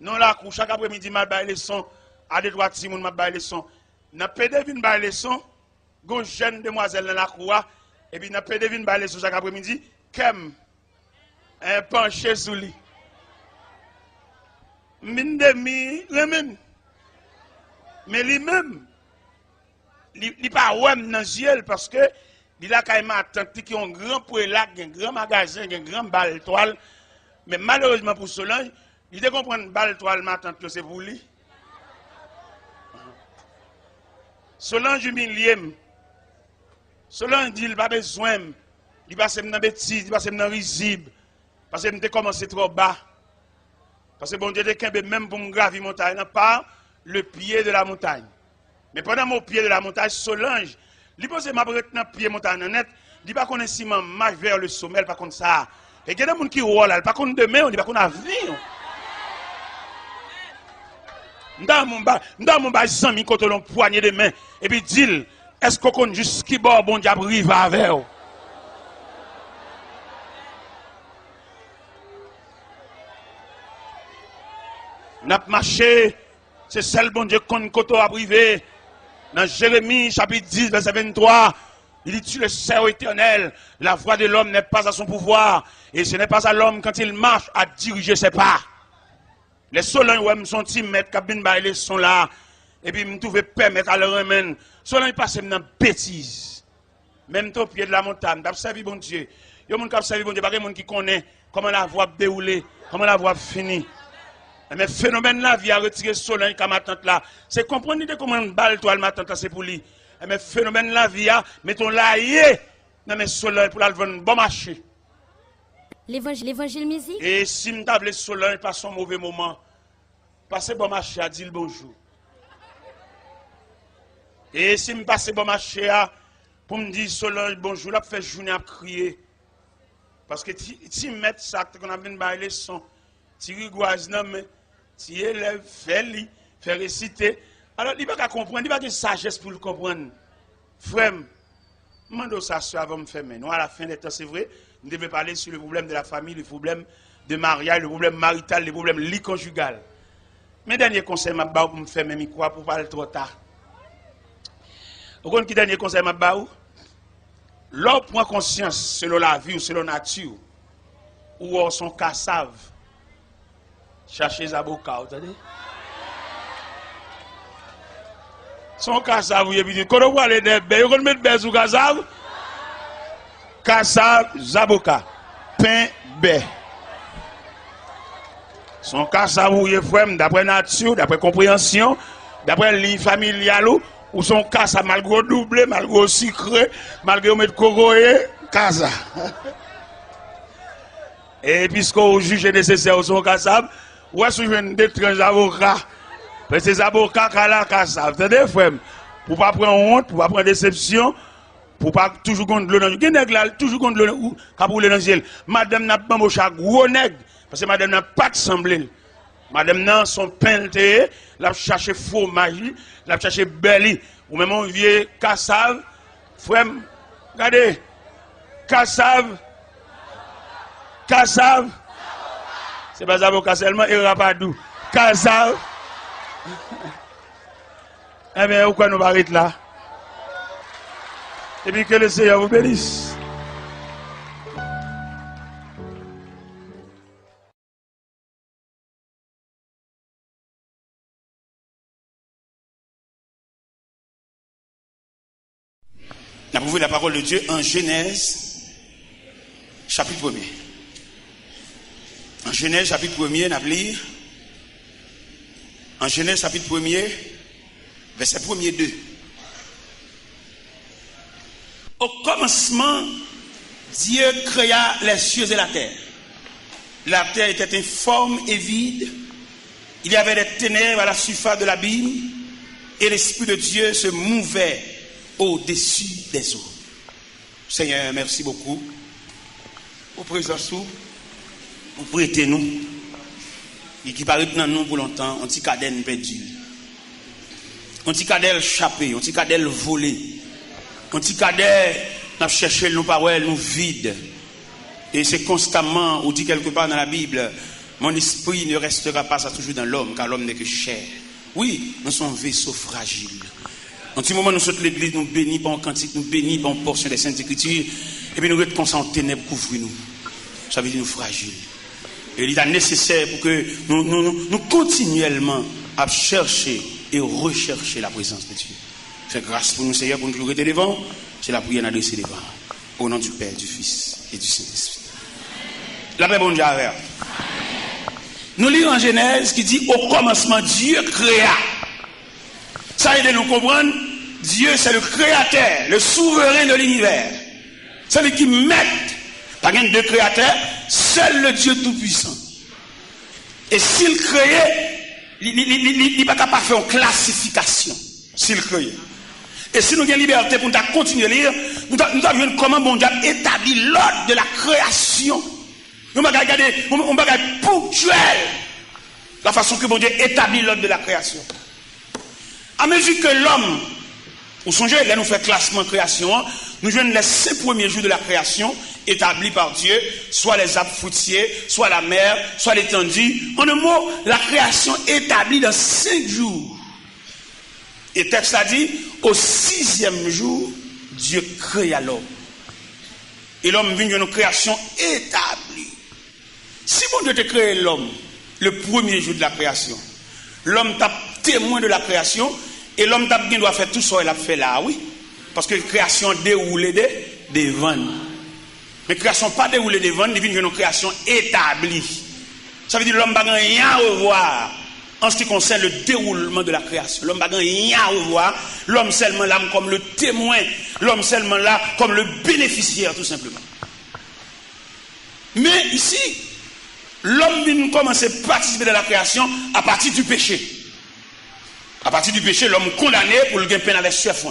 Nous, là, chaque après-midi, nous avons fait leçon. À des droits, nous avons fait leçon. Nous avons fait une leçon. Une jeune demoiselle dans la cour. Et puis, nous avons fait une leçon chaque après-midi. Kem, un penché sous lui. Mine demi, remen. Mais lui-même, il n'est pas ouais dans les yeux parce que il a quand même attendu qu'il y a un grand poêle, un grand magasin, un grand balle toile. Mais malheureusement pour Solange, il te comprend une balle toile, mais attends que c'est pour lui. Solange humilié. Solange dit il n'a pas besoin. Il passe dans bêtise, il passe dans risible. Parce que je commencé trop bas. Parce que bon Dieu, même pour me gravir la montagne, pas le pied de la montagne. Mais pendant mon pied de la montagne, Solange, il pose ma brette dans le pied de la montagne net, il ne pas connaître si je marche vers le sommet, pas comme ça. Et il y a des gens qui roulent là, pas comme demain, on dit pas qu'on a avenir. Dans mon bas, Zami, quand on poignée de main, et puis dit, est-ce qu'on connaît juste qui bord, bon Dieu, arrive avec vous? N'a marché, c'est celle bon Dieu qu'on koto a privé. Dans Jérémie chapitre 10 verset 23, il dit le cerf éternel, la voix de l'homme n'est pas à son pouvoir et ce n'est pas à l'homme quand il marche à diriger ses pas. Les solons ouais sont timètres cabine ba les sont là et puis me trouver permettre à leur remène. Solons passe dans bêtise. Même au pied de la montagne, d'observer bon Dieu. Il y a des gens qui observent bon Dieu, pas des gens qui connaissent comment la voie déroulée, comment la voie finit. Mais phénomène la vie a retiré Solange comme ma tante là. C'est comprendre comment une balle toile ma tante là c'est pour lui. Mais phénomène la vie a mettons là non mais Solange pour la vendre bon marché. L'évangile musique. Et si me table Solange pas son mauvais moment. Passez bon marché à dire bonjour. Et si me passe bon marché à pour me dire Solange bonjour, là fait journée à crier. Parce que tu mets ça qu'on a bien bailler son, tu rigoise non mais tu élève, fait réciter. Alors il va pas comprendre, il va pas de sagesse pour le comprendre. Frère, mando ça avant me faire mais nous à la fin des temps c'est vrai, nous devons parler sur le problème de la famille, le problème de mariage, le problème marital, le problème lit conjugal. Mes derniers conseils m'a ba pour me faire même quoi pour parler trop tard. Vous connaissez qui dernier conseil m'a ba ou? L'homme prend conscience selon la vie ou selon la nature, ou son cassave, cherchez les avocats, vous entendez? Son cassave, vous avez dit, quand on voit les bébés, on met des sous cassave, zaboka, pain, bé. Son cassave, vous avez d'après nature, d'après compréhension, d'après vie familiale, ou son casa malgré doublé, malgré sucré, malgré mettre coroé, casa. Et puisqu'on juge nécessaire son casa, ou est-ce que vous d'étranges avocats? Parce que ces avocats qui ont la casa, vous entendez, frère? Pour ne pas prendre honte, pour ne pas prendre déception, pour ne pas toujours contre l'eau dans le ciel. Toujours contre l'eau dans le ciel. Madame n'a pas un gros nègre, parce que madame n'a pas de semblé. Madame n'a son peinté, l'a cherché faux magie, l'a cherché belly. Ou même un vieux cassave, frère, regardez, cassave, c'est pas avocat seulement, et rapadou, cassave. Eh bien, pourquoi nous arrêtons là? Et puis que le Seigneur vous bénisse. On a prouvé la parole de Dieu en Genèse, chapitre 1er. En Genèse, chapitre 1er, on a lu. En Genèse, chapitre 1er, verset 1er 2. Au commencement, Dieu créa les cieux et la terre. La terre était informe et vide. Il y avait des ténèbres à la surface de l'abîme. Et l'Esprit de Dieu se mouvait au-dessus des eaux. Seigneur, merci beaucoup pour présence, pour prêter nous. Et qui paraît dans nous pour longtemps, on petit cadelle perdu. On petit cadelle échappé, on petit cadelle volé. On petit cadelle n'a cherché nos paroles, nous vides. Et c'est constamment, on dit quelque part dans la Bible, mon esprit ne restera pas ça toujours dans l'homme, car l'homme n'est que chair. Oui, nous sommes vaisseaux fragiles. En petit moment, nous sommes l'église, nous bénis par un cantique, nous bénis par une portion des Saintes Écritures, et puis nous restons en ténèbres, couvrir-nous. Ça veut dire nous fragiles. Et il est nécessaire pour que nous continuellement à chercher et rechercher la présence de Dieu. Fais grâce pour nous, Seigneur, pour nous toujours rester devant. C'est la prière adressée devant. Au nom du Père, du Fils et du Saint-Esprit. La paix, bon Dieu, avec. Nous lisons en Genèse qui dit au commencement, Dieu créa. Ça aide à nous comprendre, Dieu c'est le créateur, le souverain de l'univers. C'est lui qui met, pas bien de créateur, seul le Dieu tout-puissant. Et s'il créait, il n'est pas capable de faire une classification. S'il créait. Et si nous avons liberté pour nous continuer à lire, nous avons vu comment bon Dieu établit l'ordre de la création. Nous avons regardé, on va regarder ponctuel la façon que bon Dieu établit l'ordre de la création. À mesure que l'homme, vous songez, là nous fait classement création, nous jouons les 5 premiers jours de la création établis par Dieu, soit les arbres fruitiers, soit la mer, soit l'étendue. En un mot, la création établie dans 5 jours. Et le texte a dit, au 6e jour, Dieu créa l'homme. Et l'homme vient d'une création établie. Si bon Dieu te crée l'homme, le premier jour de la création, l'homme t'a témoin de la création, et l'homme doit faire tout ça, il a fait là, oui. Parce que la création déroule des vannes. Mais la création pas déroulée des vannes, il vient d'une création établie. Ça veut dire que l'homme n'a rien à revoir en ce qui concerne le déroulement de la création. L'homme n'a rien à revoir. L'homme seulement là comme le témoin. L'homme seulement là comme le bénéficiaire, tout simplement. Mais ici, l'homme vient commencer à participer de la création à partir du péché. À partir du péché, l'homme condamné pour le gain peine avec chef.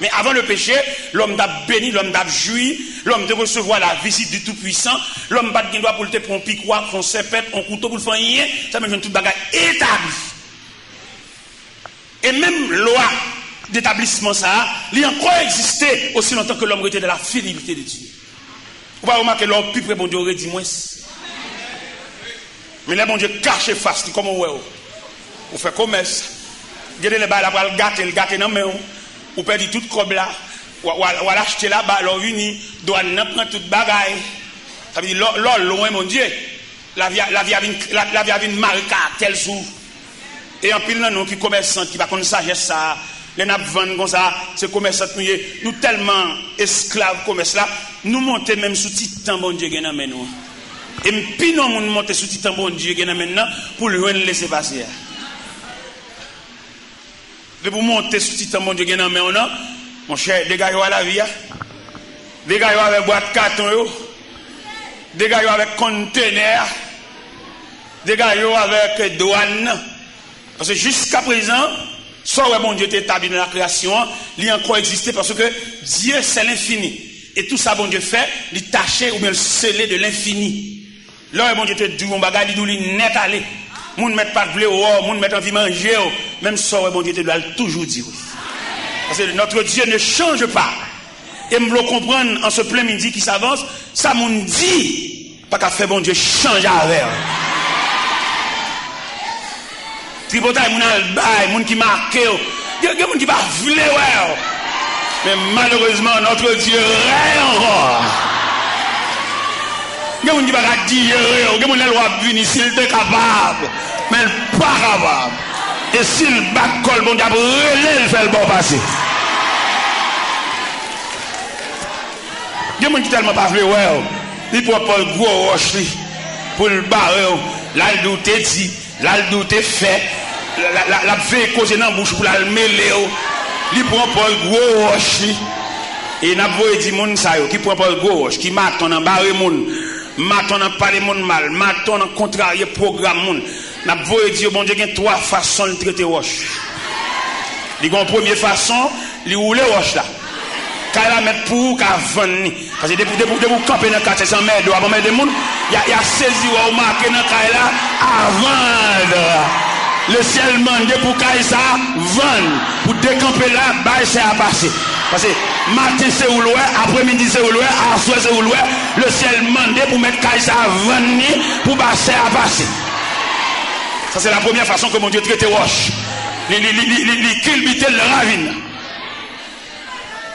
Mais avant le péché, l'homme t'a béni, l'homme t'a joui, l'homme t'a recevoir la visite du Tout-Puissant, l'homme bat qui doit pour le pour un piquois, pour un serpent, un couteau pour le faire rien, ça me donne toute bagarre établie. Et même loi d'établissement ça, il a encore existé aussi longtemps que l'homme était de la fidélité de Dieu. Vous pouvez remarquer l'homme plus près bon Dieu aurait dit moins. Mais là bon Dieu cache face, comme on voit. Vous faites commerce. Vous avez les balles là pour le gâter non mais vous perdez toute cob là, ou l'acheter là-bas, alors uni, douane prend toute bagaille. Ça veut dire loin mon Dieu. La vie a une marque tel sous. Et en pile non qui commerçant qui va connaître sagesse ça, les nappes vendent comme ça, c'est commerçant nous tellement esclaves commerce là, nous monter même sous titan bon Dieu gagne dans nous. Et puis non nous monter sous titan bon Dieu gagne maintenant pour le laisser passer. De pour monter sous titan bon Dieu gagne dans nous, mon cher, dégagez à la vie. Dégagez avec boîte carton, dégagez avec conteneur, dégagez avec douane. Parce que jusqu'à présent, soit bon Dieu est établi dans la création, il a encore existé parce que Dieu c'est l'infini. Et tout ça bon Dieu fait, il taché ou bien le scellé de l'infini. Là bon Dieu te dit on bagage il net aller. Moun met pas de blé ou moun met envie manger, même ça bon Dieu te doit toujours dire. Parce que notre Dieu ne change pas. Et me le comprendre en ce plein midi qui s'avance, ça moun dit pas qu'à faire bon Dieu changer avec. Tripotaille moun albay, moun qui marque, il y a moun qui va vouler ouais. Mais malheureusement notre Dieu règne encore. Il y a moun qui va dire, il y a moun qui va venir s'il est capable, mais il n'est pas capable. Et s'il bat col bon Dieu relève fait le bon passer. Il y a moun qui tellement pas vouler ouais. Il prend pas le gros roche pour le barrer, là il doute dit, là il doute fait. La fait causer dans la bouche pour la mêler. Il prend pas le gros roche. Et n'a pas dit moun ça qui prend pas le gros roche, qui maton en barre moun, maton en parler moun mal, maton en contrarier programme moun. N'a pas dit bon Dieu il y a trois façons de traiter roche. Il y a une première façon, il roule roche là. Quand la mettre pour qu'à vendre. Parce que depuis vous camper dans le quartier sans merde avant mettre des moun, il y a saisi ou marqué dans le là à vendre. Le ciel mande pour Kaïsa vendre, pour décamper là, bah c'est à passer. Parce que matin c'est où l'ouest, après-midi c'est où l'ouest, à soir c'est où l'ouest, le ciel mande pour mettre Kaïsa vendre, pour bah c'est à passer. Ça c'est la première façon que mon Dieu traite roche. Il culbute le ravine.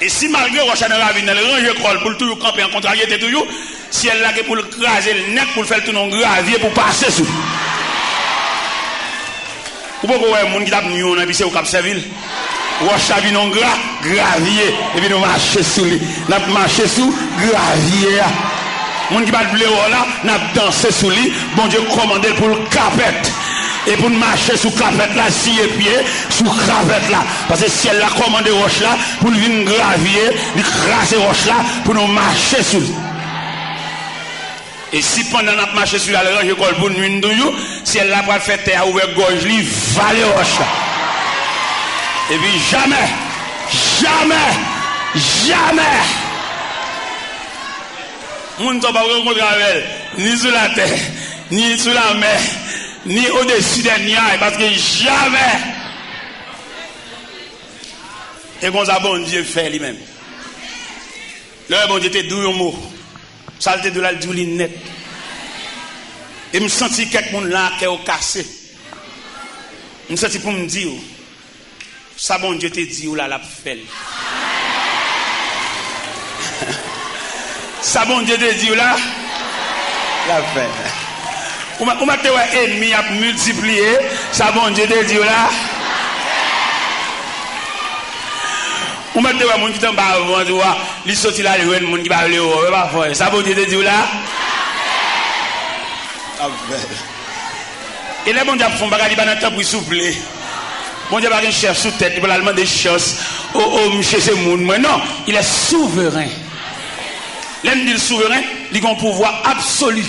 Et si malgré roche dans la ravine, le range croll pour toujours camper en contrariété toujours, si elle l'a pour le craser le nez, pour le faire tout non gravier pour passer sous. Ou pas voir moun qui t'a venu on a visé au Cap Serville. Roche a non gravier et puis nous marcher sous lui. N'a marché sous gravier. Moun qui va blé là, n'a dansé sous lui. Bon Dieu commandé pour le capette. Et pour marcher sous capette là, si et pied sous capette là. Parce que si elle a commandé roche là pour venir gravier, il craser roche là pour nous marcher sous lui. Et si pendant notre marché sur la range école pour nous toujours, si elle n'a pas fait terre ouvert gorge, il va les roches. Et puis jamais, nous ne sommes pas rencontrés avec elle, ni sur la terre, ni sur la mer, ni au-dessus des nuages, parce que jamais. Et qu'on a bon Dieu fait lui-même. Le bon Dieu était doux un mot. Saleté de la douline net. Et me senti quelqu'un là qui est cassé. Me senti pour me dire ça bon Dieu te dit ou là la fait. Ça bon Dieu te dit ou là la fait. Ou m'a te ouais ennemi a multiplié, ça bon Dieu te dit ou là. Ou m'a te ouais moun qui t'en bas avant tu vois, il sorti là le moun qui va le haut, pas fort. Ça bon Dieu te dit ou là. Et là, bon Dieu, font bagarre, il va dans temps pour souffler. Bon Dieu, il va rien chercher sous tête, il va demander des choses. Monsieur, c'est moun. Mais non, il est souverain. L'homme dit souverain, il a un pouvoir absolu.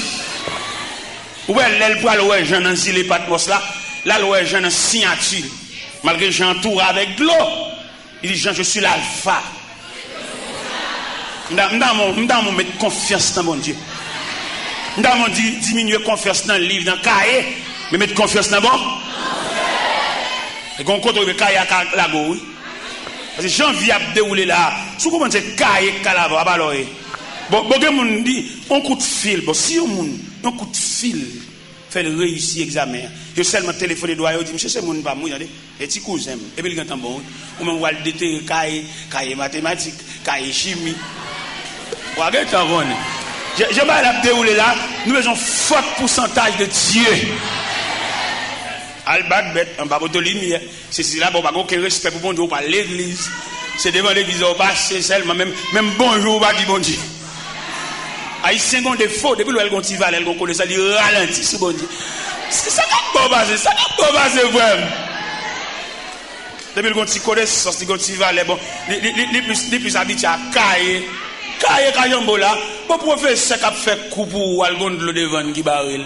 Ouais, elle peut aller Jean dans le patmos là, là, ouais, Jean dans signature. Malgré Jean tour avec de l'eau. Il dit, Jean, je suis l'alpha. M'dam mettre confiance dans mon Dieu. M'dam diminuer confiance dans le livre, dans le cahier, mais mettre confiance dans bon. Et qu'on compte le cahier à la go, oui. Parce que janvier a déroulé là. Si vous commencez à cahier à la va, alors, bon, on dit, on coup de fil. Bon, si on coup de fil, fait le réussir l'examen. Je seulement téléphoné doigt, je dis, monsieur, c'est mon pas moi, et petit cousin. Et puis, il y a un bon, ou même, on va le déterrer, cahier mathématiques, cahier chimie. Regardez, je vais la dérouler là, nous avons un fort pourcentage de Dieu. Albat bête, en bas de lumière. C'est là, bon, pas aucun respect pour bon Dieu, pas l'église. C'est devant l'église, on passe seulement, même bonjour, pas dit bon Dieu. Haïtien ont des faux, depuis qu'elle continue à aller, elle connaît ça, il ralentit ce bon Dieu. C'est ça qui est bon basé, ça qui est bon basé, vraiment. Depuis qu'elle connaît ça, il continue à aller, bon, les plus habitués à cailler. Kayambo là, bon professeur qui a fait coup pour algon de l'eau devant qui baril.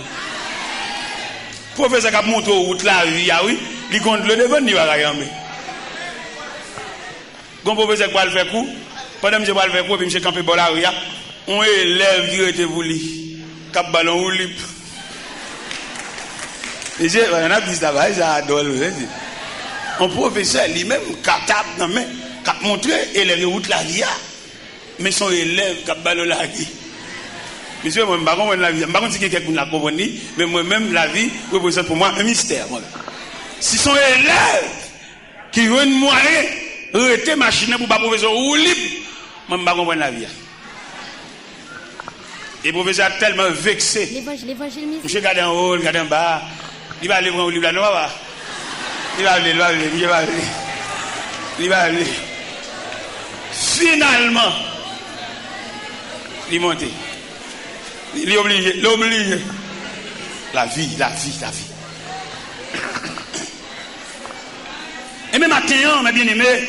Professeur qui a monté au route la vie, ah oui, il compte le devant, il va kayambe. Gon professeur qui va le faire coup, pendant que je vais le faire coup, puis je vais camper pour la rue, on élève qui était voulu, cap ballon ou lip. Et j'ai, on a dit ça, j'adore le on professeur lui-même, capable, non mais, cap montré, élève de route la vie. Mais son élève qui a ballon la vie. Monsieur, moi, je ne sais pas la vie. Je ne sais pas si quelqu'un l'a compris, mais moi-même, la vie représente pour moi un mystère. Voilà. Si son élève qui veut une moyen, arrêter machine pour pas professeur ou libre, moi, je ne sais pas comprendre la vie. Et le professeur a tellement vexé. L'évangile musique. Monsieur, regarde en haut, regarde en bas. Il va aller prendre le livre là, non, va. Il va aller. Finalement, il monte. Il est obligé. La vie. Et même matin, mes bien-aimés,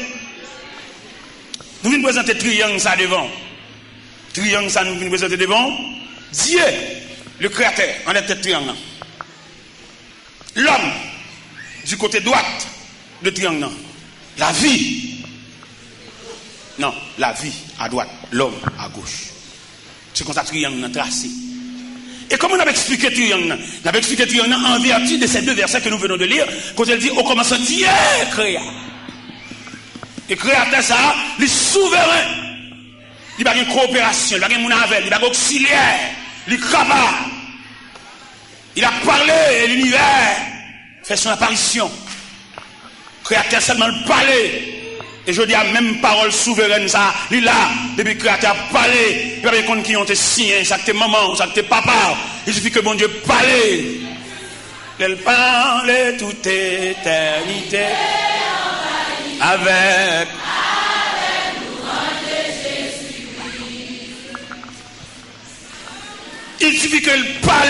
nous venons présenter triangle ça devant. Triangle ça nous venons présenter devant. Dieu, le créateur, en tête triangle. L'homme, du côté droite de triangle. La vie. Non, la vie à droite, l'homme à gauche. C'est comme ça que triangle tracé. Et comment on a expliqué triangle? On a expliqué triangle en vertu de ces deux versets que nous venons de lire, quand elle dit au commencement Dieu créa. Et créateur ça, il est souverain. Il n'y a pas de coopération, il n'y a pas de monnavel, il n'y a pas d'auxiliaire, il est capable. Il a parlé et l'univers fait son apparition. Créateur seulement le parler. Et je dis à même parole souveraine, ça, il est là, depuis que créateur a parlé, il n'y a pas de qui ont été signés, ça que t'es maman, ça que t'es papa, il suffit que bon Dieu parle. Elle parle toute éternité, avec Jésus. Il suffit qu'elle parle.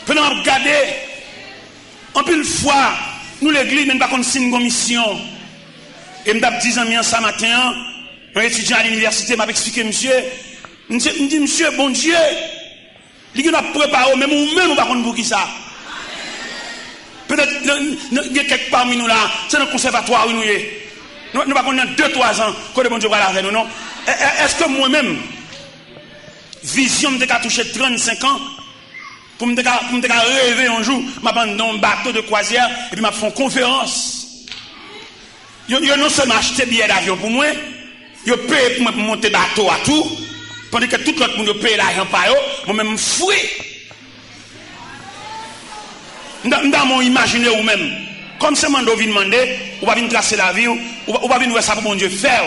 Pendant regarder, en plus fois, nous l'église, nous ne pouvons pas signer une mission. Et je me dis, ça matin, un étudiant à l'université m'a expliqué, monsieur, je dis, monsieur, bon Dieu, il nous a préparé, même ou même, on ne va pas pour qui ça. Peut-être, il y a quelques parmi nous là, c'est un conservatoire où nous sommes. Nous ne pouvons pas 2-3 ans, que le bon Dieu va la faire, non? Est-ce que moi-même, vision me a touché 35 ans, pour me rêver un jour, je vais dans un bateau de croisière et puis je fais une conférence. Ils non seulement acheté billet d'avion pour moi, ils payent pour monter bateau à tout, tandis que tout l'autre monde paye l'argent par eux, moi-même fouille. Dans mon imaginaire ou même, comme c'est mon vient demander, on va venir tracer la vie, on va venir voir ça pour mon Dieu faire.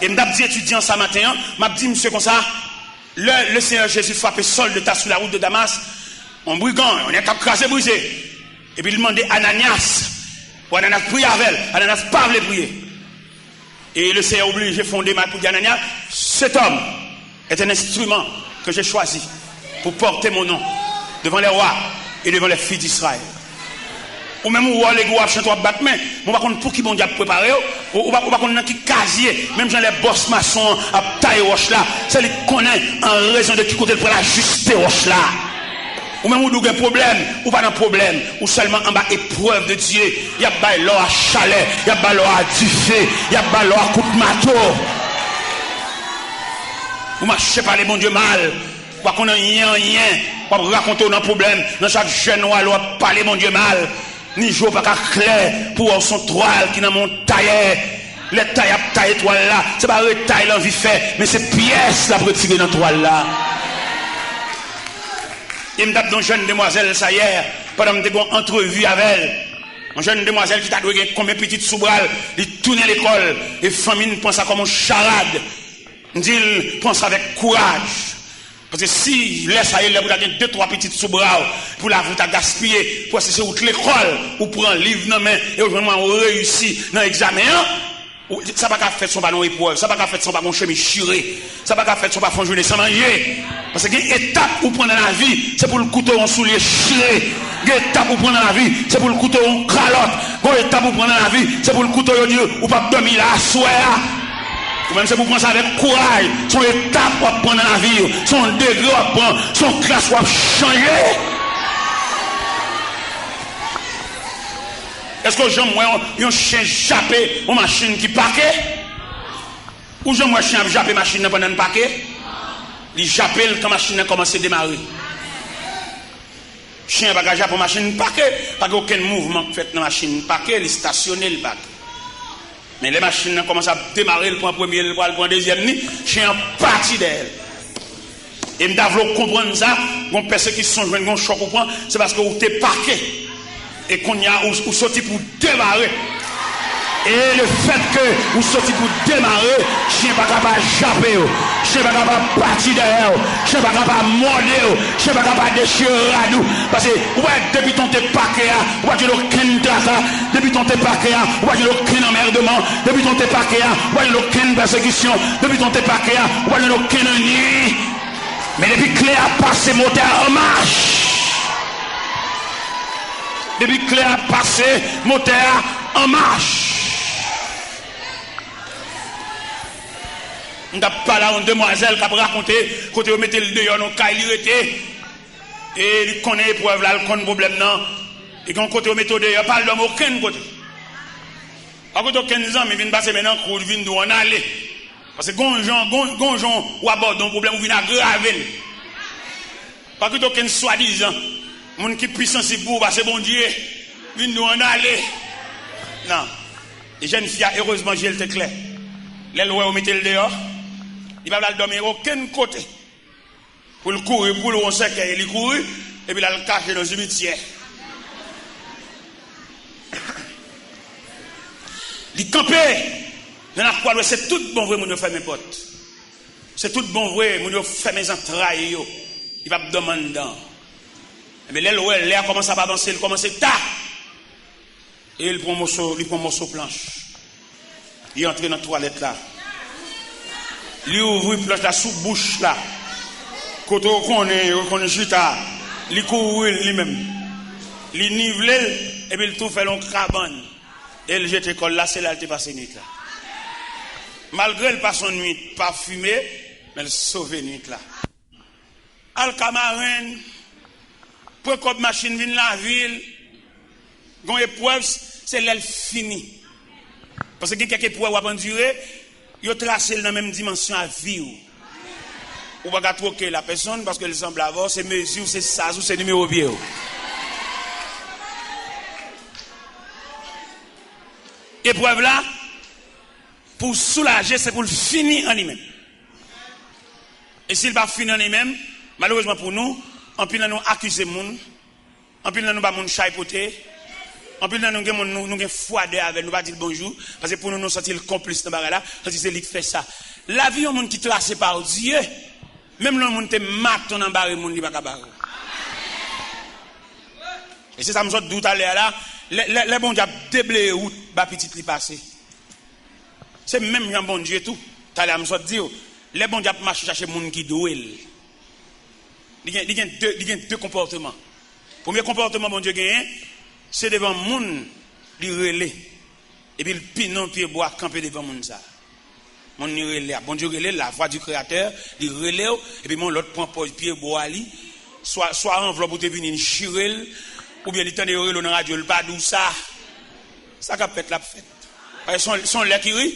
Et je dis étudiant ce matin, je dis monsieur comme ça, le Seigneur Jésus frappait sol de tas sur la route de Damas, en brigand, on est crasé, brisé. Et puis il demandait Ananias, pour Ananias prier avec elle, Ananias pas voulait prier. Et le Seigneur obligé de fonder ma pour dire Ananias, cet homme est un instrument que j'ai choisi pour porter mon nom devant les rois et devant les filles d'Israël. Ou même où les gars chantent à battre main, on va pour qui bon Dieu préparé, ou va qu'on qui casier, même dans les boss maçons à taille roche là, c'est les connaît en raison de qui côté pour la juste roche là. ou même ou un problème, ou pas de problème, ou seulement en bas épreuve de Dieu. Il y a pas l'or à chalet, il y a pas l'or à diffé, il y a pas l'or à coup de marteau. Vous marchez par les bons Dieu mal, quoi qu'on a rien, quoi raconter un problème, dans chaque jeune ou alors parler mon Dieu mal, ni jour pas clair pour son toile qui dans mon tailleur. Les tailles toile là, c'est pas retaille l'envie fait, mais c'est pièce là pour tirer dans toile là. Il me tape dans une jeune demoiselle ça hier, pendant que j'ai une entrevue avec elle. Une jeune demoiselle qui t'a donné combien de petites sous-bras, il tourne à l'école, et famille pense ça comme une charade. Il pense avec courage. Parce que si laisse à elle, vous avez 2-3 petites sous-bras pour la vous gaspiller, pour c'est toute l'école, ou prendre un livre dans main, et vraiment réussi dans l'examen. Ça va pas faire son ballon épreuve, ça va pas faire son ballon chemin chiré, ça va pas faire son ballon journée sans manger. Parce que une étape pour prendre dans la vie, c'est pour le couteau en soulier chiré. Une étape pour prendre dans la vie, c'est pour le couteau en calotte. Une étape pour prendre dans la vie, c'est pour le couteau en dire ou pas dormir là à soir. Ou même c'est pour prendre ça avec courage. Son étape pour prendre dans la vie, son degré pour prendre, son classe pour changer. Est-ce que j'aime un chien jappé une machine qui paquet? Ou j'aime un chien jappé machine pendant un paquet? Il jappé quand la machine a commencé à démarrer. Chien va japper pour machine paquet, pas aucun mouvement fait dans la machine paquet, il stationné le paquet. Mais les machines commencent à démarrer, le point premier, le point deuxième, chien parti d'elle. Et je dois comprendre ça, quand personne qui sont joués, un choc au point, c'est parce que vous êtes paquet. Et qu'on y a ou sorti pour démarrer. Et le fait que vous sorti pour démarrer, chien pas capable de japper, chien pas capable de partir derrière, chien pas capable de morder, chien pas capable de déchirer à nous. Parce que ouais, depuis ton t'es paquet, ouais, tu n'as aucun trace, depuis ton t'es paquet, ouais, tu n'as aucun emmerdement, depuis ton t'es paquet, ouais, tu n'as aucune persécution, depuis ton t'es paquet, ouais, tu n'as aucun ennemi. Mais depuis que Clé a passé moteur en marche. Depuis que Clé a passé, moteur en marche. On n'a pas là une demoiselle qui a raconté, quand on mettait le dehors, on a était. Et il connaît l'épreuve là, il connaît le problème non. Et quand on mettait le dehors, pas d'homme aucun côté. À côté de 15 ans, il vient passer maintenant, il vient d'où on allait. Parce que gonjon ou aborde un problème, ou vient aggraver. Pas que aucun soi-disant. Moun qui puissant si pour parce que bon Dieu vient nous en aller. Non. Les jeunes filles heureusement j'ai le clair. Les lois on mettait le dehors. Il va pas dormir aucun côté. Pour le courir pour le on sait qu'il courir et puis là le cacher dans le cimetière. Il camper. Dans la quoi c'est tout bon vrai mon fait mes potes. C'est tout bon vrai mon fait mes entrailles yo. Il va me demander. Mais l'air commence à avancer, il commence à tard. Et il prend un morceau planche. Il entre dans la toilette là. Il ouvre une planche là sous bouche là. Quand on est juta, il court lui-même. Il nivelle et puis il tout fait long cabane. Et il jette l'école là, c'est là qu'il passe nuit là. Malgré le passe nuit pas fumé, mais il sauve nuit là. Alcamarin, pour que la machine vienne la ville, une épreuve, c'est l'aile finie. Parce que quelques épreuves à endurer, ils ont tracé dans la même dimension à vivre. Ou pas troquer la personne parce qu'elle semble avoir ses mesures, ses sas ou ses numéros vieux. Épreuve là, pour soulager, c'est pour le finir en lui-même. Et s'il va finir en lui-même, malheureusement pour nous, en plus nous accuser moun, en plus nous pas moun chaipoter, en plus nous avons froidé avec nous pas dire bonjour parce que pour nous sentir le complice dans bagarre là, parce que c'est lui qui fait ça. La vie on monde qui tracé par Dieu, même le monde te mat ton embarré moun li pas capable. Et c'est ça me sort tout à l'heure là, les bon Dieu déblayé route ba petite li passer. C'est même un bon Dieu tout. Tout à l'heure me sort dire les bon Dieu marcher chercher moun qui doué. Il y a deux comportements. Premier comportement, mon Dieu, c'est devant le monde, il relais. Et puis, le pinon, pied bois, camper devant le monde. Mon Dieu relais. Bon Dieu relais, la voix du Créateur, il relais. Et puis, mon l'autre point, pied bois, soit enveloppe pour te venir chirel, ou bien il t'en est dans la radio, le pas d'où ça. Ça qu'a fait la fête. Son lait qui rit.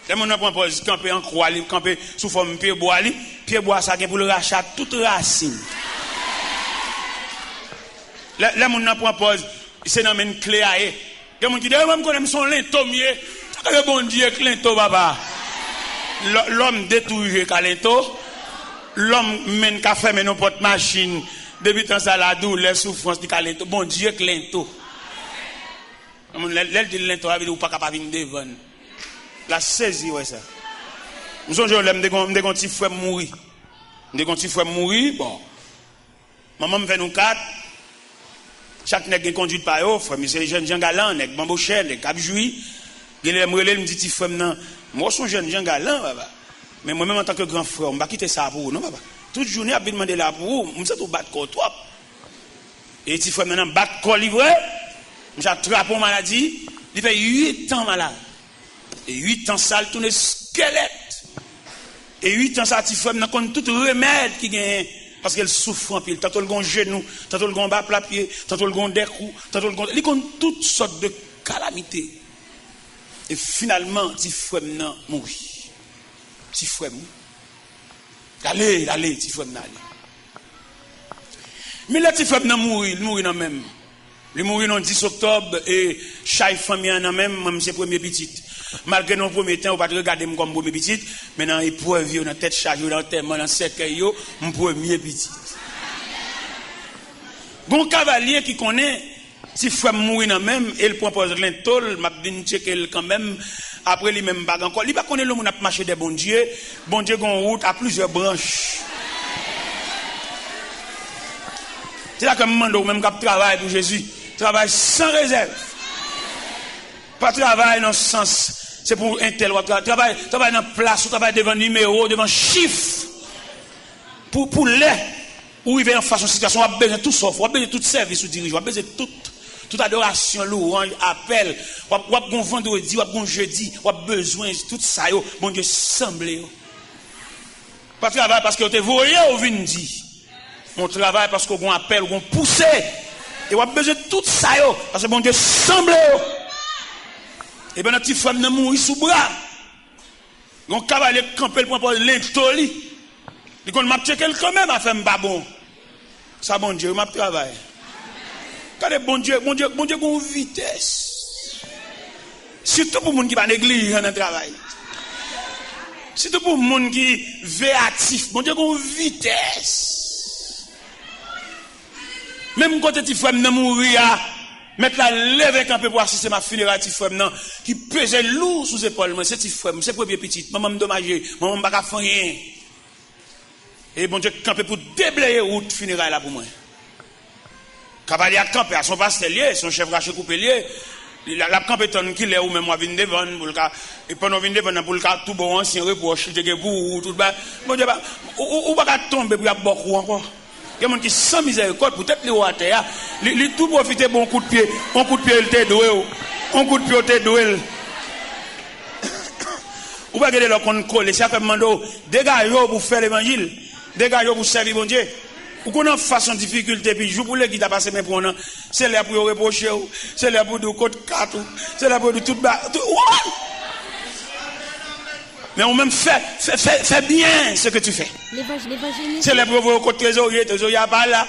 Les gens ne pose camper en croix, camper sous forme pied bois, ça pour le rachat toute racine. Les gens ne pose c'est dans une clé à eux. Les gens qui disent même qu'on aime son lento mieux. Le bon Dieu lento papa. L'homme détruit lento. L'homme mène café mais non porte machine. Depuis tant ça la douleur, les souffrances du lento. Bon Dieu lento. L'aile de lento avec ou pas capable de devant. La saisie ouais ça. Nous sommes jeunes, me des petits frères mourir. Des petits frères mourir, bon. Maman me fait nous quatre. Chaque nèg conduit par eux, frère, c'est jeune Jean Galant, nèg Bambochel, nèg Capjoui. Il me dit petit frère non, moi son jeune Jean Galant papa. Mais moi même en tant que grand frère, on va quitter ça pour vous, non papa. Toute journée a demandé là pour vous, on s'est battre contre toi. Et petit frère maintenant battre corps livré. J'ai attrapé une maladie, il fait 8 ans malade. Et 8 ans ça, il tourne squelette. Et 8 ans ça, il faut maintenant tout remède qui gagne. Parce qu'elle souffre en pile. Tantôt le gon genou, tantôt le gon bas plat pied, tantôt le gon décou, tantôt le gon. Il compte toutes sortes de calamités. Et finalement, il faut maintenant mourir. Il faut mourir. Allez, il faut maintenant aller. Mais là, il faut maintenant mourir. Il mourit dans même. Il mourit le 10 octobre et chaque famille en a même ses premiers petits. Malgré nos premiers temps, on ne va pas regarder comme premier petit, mais dans l'épreuve, dans la tête chargée, dans le terme, dans le cercueil, mon premier petit. Bon cavalier qui connaît, si frère mourir dans même, il propose l'intol, m'a bien checker quand même, après lui même bag encore. Il pas connaît le monde a marché des bon Dieu gon route à plusieurs branches. C'est là que me demande même cap travail pour Jésus, travail sans réserve. Pas travail dans le sens, c'est pour un tel, travail dans place, travail devant numéro, devant chiffre. Pour les, où il va en face de situation, on a besoin de tout sauf, on a besoin de tout service ou dirigeant, on a besoin de toute adoration, louange, appel, on a besoin de vendredi, on a besoin de jeudi, on a besoin de tout ça, bon Dieu, semblé. Pas travail parce que vous te voyez ou vient dire. On travaille parce qu'on a un appel, on a poussé. Et on a besoin de tout ça, parce que bon Dieu, semblé. Et bien, notre petit femme n'a mouru sous bras. On cavalier campé le point pour l'intoli. Il dit m'a checké quand même à faire un babon. Ça, bon Dieu, m'a travaillé. Quand bon Dieu, une vitesse. Surtout pour les gens qui ne négligent dans le travail. Surtout pour les gens qui sont véatifs. Bon Dieu, une vitesse. Même quand petit femme n'a mouru, mettre la lèvre un peu pour assister ma funéraille petit frère qui pesait lourd sous épaule moi c'est petit frère c'est premier petit maman me dommagé maman me pas faire rien et bon Dieu camper pour déblayer route funéraille là pour moi cavalier a campé à son pasteur son chef raché coupé lié la campé ton qui est ou même moi vinn devant pour le cas et pendant vinn devant pour le cas tout bon ancien reproche de pour tout bas bon Dieu ou pas tomber pour beaucoup encore. Il y a des gens qui sont sans miséricorde, peut-être les rois terre, ils tout profiter bon coup de pied, un coup de pied il te doué, un coup de pied il te doué. Ou pas regarder leur compte coller, ça fait mando, dégagez pour faire l'évangile, dégagez pour servir bon Dieu. Ou qu'on a façon difficulté puis jour pour les qui t'a passé mais pour c'est là pour reprocher, c'est là pour du code 4, c'est là pour du tout bas. Mais on même fait bien ce que tu fais. L'évangile. C'est les preuves au côté trésorier pas là,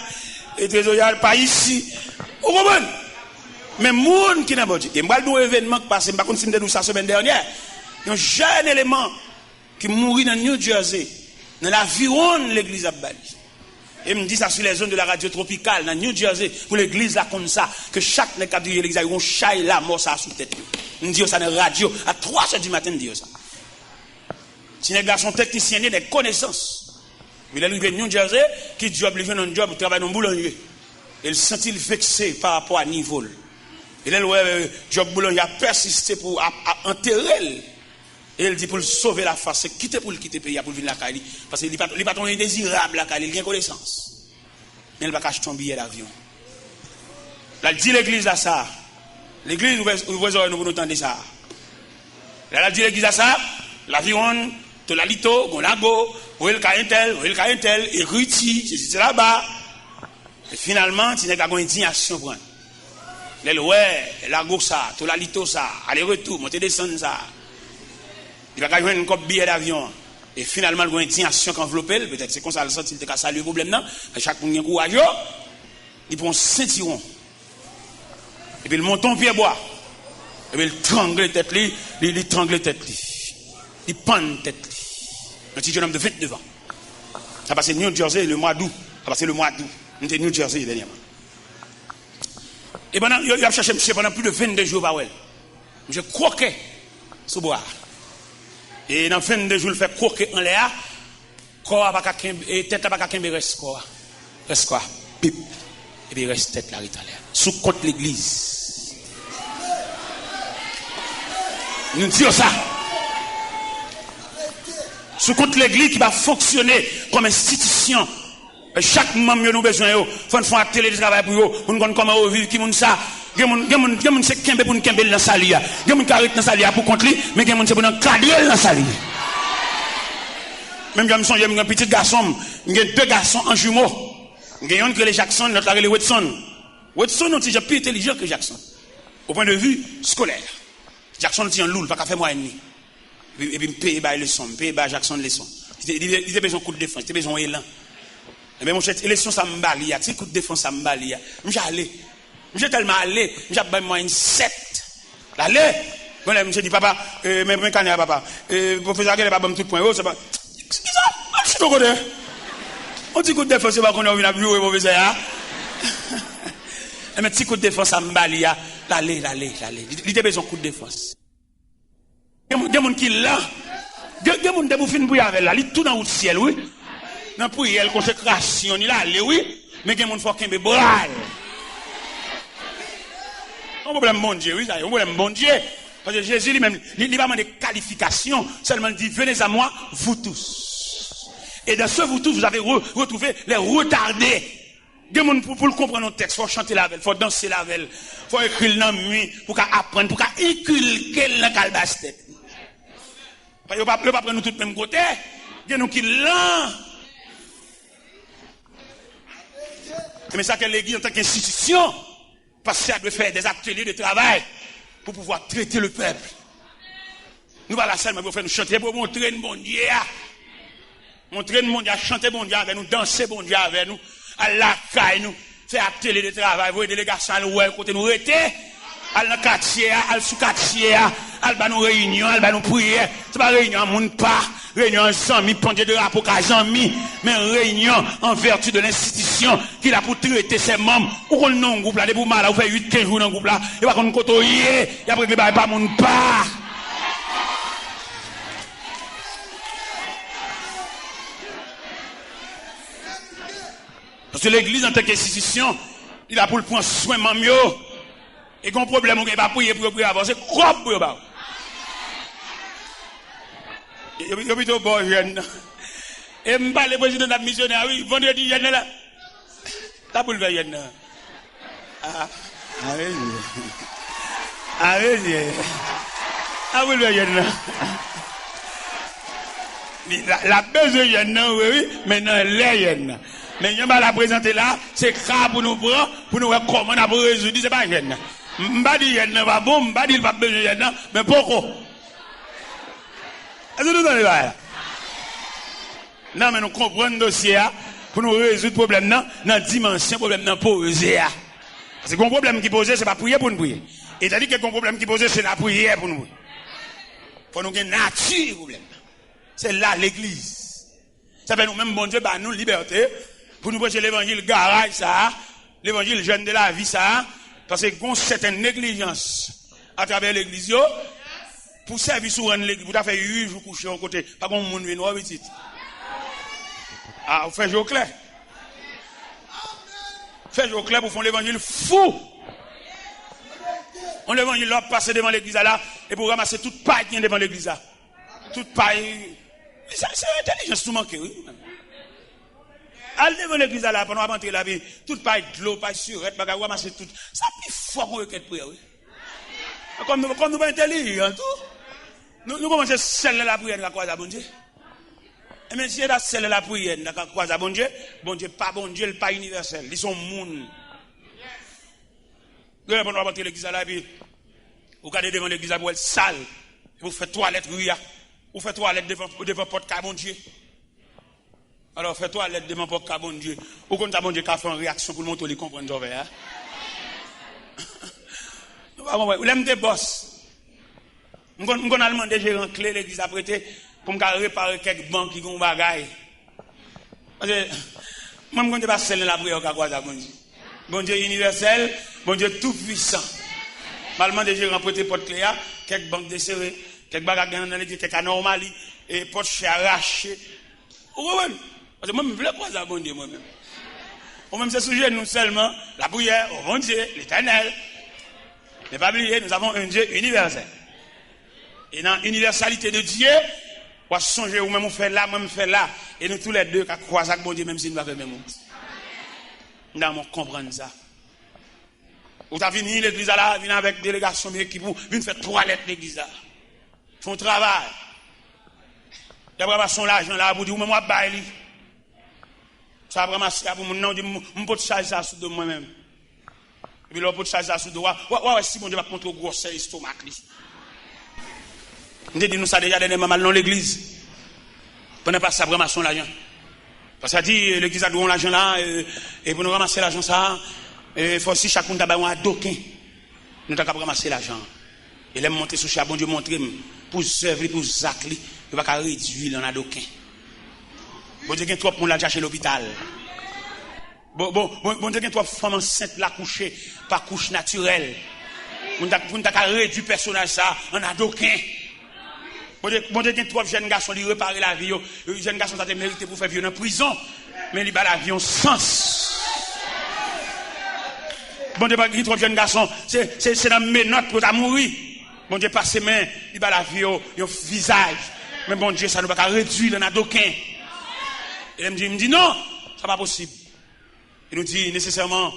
et trésorier pas ici. Vous comprenez? Mais monde qui n'a pas dit. Et moi, le événement qui passe, je ne sais pas si ça semaine dernière. Il y a un jeune élément qui mourit dans New Jersey, dans l'aviron de l'église à Bali. Et me dit ça sur les zones de la radio tropicale, dans New Jersey, pour l'église là comme ça, que chaque nègre de l'église a un chat là, mort ça sous tête. On dit ça dans la radio, à 3h du matin, on dit ça. Si les gars sont techniciens, des connaissances. Il est arrivé à New Jersey, qui job, il vient dans un job, il travaille dans un boulanger. Il se sent vexé par rapport à niveau. Il est le job boulanger a persisté pour enterrer. Et il dit pour le sauver la face, c'est quitter pour le quitter le pays, pour venir la Cali. Parce qu'il n'est pas indésirable la Cali, il a une connaissance. Mais il va acheter un billet d'avion. Là, il dit l'église à ça. L'église, nous vous entendez ça. Là, il dit l'église à ça, l'avion. To la lito, gon lago, Oui, le cas un tel, héritier, c'est là-bas. Et finalement, tu n'as qu'à une indignation pour ouais, la go ça, tout la lito ça, aller-retour, monter descendre ça. Il va qu'à jouer une copie billet d'avion. Et finalement, il y a une indignation qui enveloppe, peut-être c'est comme ça, le senti, il a salué le problème, non? À chaque fois, il y a un courage, il prend un ceinturon. Et puis, il monte en pied bois. Et puis, il trangle tête, il trangle tête, il pend tête. Un petit jeune homme de 29 ans. Ça a passé New Jersey le mois d'août. Ça a passé le mois d'août. On était New Jersey dernièrement. Et pendant, il a cherché monsieur pendant plus de 22 jours par elle. Je croquais sous bois. Et dans 22 jours, il fait croquer en l'air. Corps pas et tête pas qu'à reste quoi. Reste quoi? Pip. Et puis reste tête là à l'air. Sous contre l'église. Nous disons ça. Sous contre l'église qui va fonctionner comme institution. Chaque membre nous besoin yo, faut faire un télétravail pour eux, pour nous connaître comment vivre qui moun ça. Gen c'est kembe pour nous kembe dans salia. Gen moun carré dans salia pour contre lui, mais gen moun c'est pour nous cadrer dans salia. Même j'aime songe un petit garçon, j'ai deux garçons en jumeaux. Gen un que les Jackson, l'autre la les Watson. Watson on dit plus intelligent que Jackson au point de vue scolaire. Jackson dit en loul, pas qu'à faire moi ennemi. Et puis me payer ba leçon, me payer ba Jackson leçon. Il a besoin de coup de défense, il a besoin d'élan. Mais mon cher, élection ça me balia, petit coup de défense ça me balia. J'ai tellement allé, j'ai pas moi une 7. Allez. Bon là, monsieur dit papa, mais cané papa. Professeur Guel pas bon tout point, c'est pas. C'est ça, je suis trop content. On dit coup de défense c'est pas qu'on a vu la jouer professeur. Mais petit coup de défense ça me balia. Allez. Il a besoin de coup de défense. Il y a des gens qui là. Il y a des gens qui fin pour avec là, il tout dans le ciel, oui. Dans prière, consécration, il a allé, oui. Mais il y a des gens qui font qu'un bébé. Un problème bon Dieu, oui, ça, un problème bon Dieu. Parce que Jésus lui-même, il n'a pas de qualification, seulement il dit, venez à moi, vous tous. Et dans ce vous tous, vous avez retrouvé les retardés. Des gens pour le comprendre nos textes, il faut chanter la veille, il faut danser la veille, il faut écrire dans la nuit, pour apprendre, pour inculquer dans la calebasse tête. Parce que ne pas prendre nous tous le même côté. Il y a nous qui l'ont. Mais ça que l'église en tant qu'institution, parce que ça doit faire des ateliers de travail pour pouvoir traiter le peuple. Nous voilà seulement pour faire nous chanter, pour montrer le bon Dieu. Montrer le bon Dieu, chanter bon Dieu avec nous, danser bon Dieu avec nous, à la caille nous, faire atelier de travail, voir des délégations à l'ouest, côté nous rester, à la quartier, à la sous-quartier, à la nous réunion, à la nous prier. C'est pas réunion, mon pas. Réunion en amis, pendant de rapport qu'à amis, mais réunion en vertu de l'institution qui a pour traiter ses membres. Ou qu'on non un groupe là, des pour mal, ou fait 8-15 jours dans le groupe là, et pas qu'on côtoyer, et après que pas mon pas. Parce que l'église en tant qu'institution, il a pour le prendre soin de mieux. Et qu'on problème, on ne peut pas prier pour avancer, quoi pour eux. Il y a plutôt bon jeune. Et je parle le président de la missionnaire, oui, vendredi, il y a là. T'as pour le faire, il y a Ah, oui. Ah, oui. Ah, vous le faire, il y a la besoin, il y a oui, mais non, il y a mais il y a la présenter là, c'est grave pour nous prendre, pour nous voir comment on a résoudre, c'est pas jeune. M'badi il pas bon, m'badi il pas besoin, mais pourquoi? Est-ce que nous allons là? Non, mais nous comprenons le dossier pour nous résoudre le problème dans la dimension problème dans posé. Parce que le problème qui pose, c'est pas prier pour nous prier. Et c'est-à-dire que le problème qui pose, c'est la prière pour nous prier. Pour nous gagner nature problème. C'est là l'église. Ça fait nous-mêmes, bon Dieu, bah nous liberté pour nous prêcher l'évangile garage ça, l'évangile jeune de la vie ça, parce que qu'on certaine négligence à travers l'église pour servir sur l'église, pour faire 8 jours coucher au côté, pas comme monde vient voir petit. Ah, on fait jour clair. Fait jour clair pour faire l'évangile fou. On l'évangile là passer devant l'église là et pour ramasser toute paille qui est devant l'église là. Toute paille. C'est intelligence tout manqué, oui. Allez devant l'église là pendant rentrer la vie, toute paille de l'eau, paille surette, bagarre ramasser tout. Ça plus fort qu'on requête prière, oui. Comme nous pas intelligents tout. Nous commençons celle la prière de la croix à bon Dieu. Et monsieur, là, c'est la prière. D'accord, quoi, ça, bon Dieu, pas bon Dieu, pas universel. Ils sont moun. Vous allez rentrer l'église à la vie. Vous regardez devant l'église à vous, elle sale. Vous faites toilette, vous faites toilette devant porte bon Dieu. Alors, faites toilette devant porte bon Dieu. Vous comptez bon Dieu qui a fait une réaction pour le montrer, les comprendre, hein? Vous l'aimez des boss. Je vais demander de gérer clé l'église à prêter pour me réparer quelques banques qui ont des bagailles. Parce que moi, je ne vais pas sceller la prière au cas bon Dieu. Bon Dieu universel, bon Dieu tout puissant. Je vais demander de gérer prêter porte clé, quelques banques desserrées, quelques bagages dans l'église, quelques anomalies, et porte chez arraché. Vous comprenez? Parce que moi, je ne veux pas ça, bon Dieu, moi-même. Moi-même, c'est sujet, nous seulement, la prière, au bon Dieu, l'éternel. Ne pas oublier, nous avons un Dieu universel. Et dans l'universalité de Dieu, on va songer, ou même on fait là, même fait là. Et nous tous les deux, qui croisons avec bon Dieu, même si nous ne faisons pas même chose. Nous devons comprendre ça. Vous avez venu l'église là, venez avec délégation, mais qui vous, venez faire toilette l'église là. Font travail. Il y a vraiment son l'argent là, vous dites, ou même moi, baille. Ça va ramasser pour mon nom, je peux charger ça sous de moi-même. Et puis, là, pour charger ça sous de moi, ouais, si mon Dieu va montrer au gros estomac. Nous disons ça déjà dernièrement mal dans l'église. Pendant pas ça, ramasser l'argent. Parce que dit, l'église a donné l'argent là, et pour nous ramasser l'argent ça, il faut aussi chacun d'avoir un doquin. Nous devons ramasser l'argent. Et là, monter sur chat, bon Dieu, montrer pour servir, pour zacler, il va réduire dans un doquin. Bon Dieu, il y a trop de monde là chez l'hôpital. Bon Dieu, il y a trop de femmes enceintes là couchées, par couche naturelle. On t'a réduit le personnage ça en adoquin. Bon Dieu, il y a trop de jeunes garçons qui réparent la vie. Les jeunes garçons, ça te mérité pour faire vivre en prison. Mais ils battent la vie en sens. Bon Dieu, il y a trop de jeunes garçons, c'est dans mes notes pour mourir. Bon Dieu, pas ses mains, il bat la vie au visage. Mais bon Dieu, ça ne va pas réduire en adoquin. Et il me dit non, ça n'est pas possible. Il nous dit nécessairement,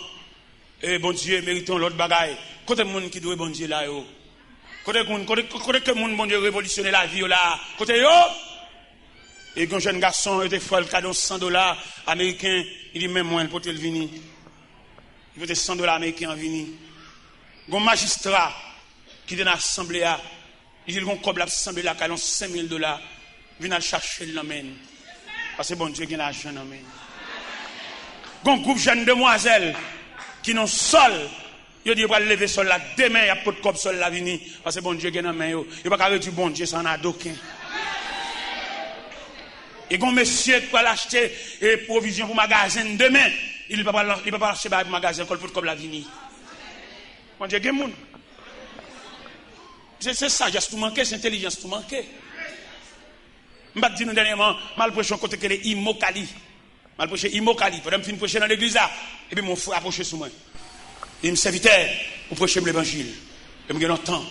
bon Dieu, méritons l'autre bagaille. Côté monde qui doit bon Dieu là, côté que monde bon Dieu révolutionner la vie là, côté yo. Et quand un jeune garçon était fait le cadeau $100 américains, il dit même moi, il peut le venir. Il peut $100 américains en venir. Un magistrat qui est dans l'assemblée, il dit qu'on coble l'assemblée là, qui a $5,000, il vient chercher l'amène. Parce que bon Dieu qui a l'argent dans main. Un groupe de jeunes demoiselles qui n'ont sol, ils disent qu'ils vont lever sol là, demain il y a pas de cop sol là venir. Parce que bon Dieu qui a dans main. Il va pas réduire bon Dieu, ça en a d'aucun. Et quand monsieur qui va l'acheter provision pour magasin demain, il ne peut pas acheter pour magasin comme la venir. Bon Dieu qui a monde. C'est ça, j'ai tout manqué, c'est intelligence tout manqué. Je vais dire dernièrement, mal prêché côté que les Imokali. Mal prêché Imokali. Pendant que je prêcher dans l'église là, et puis mon frère a prêché sur moi. Il me servitait pour prêcher l'évangile. Et je me longtemps,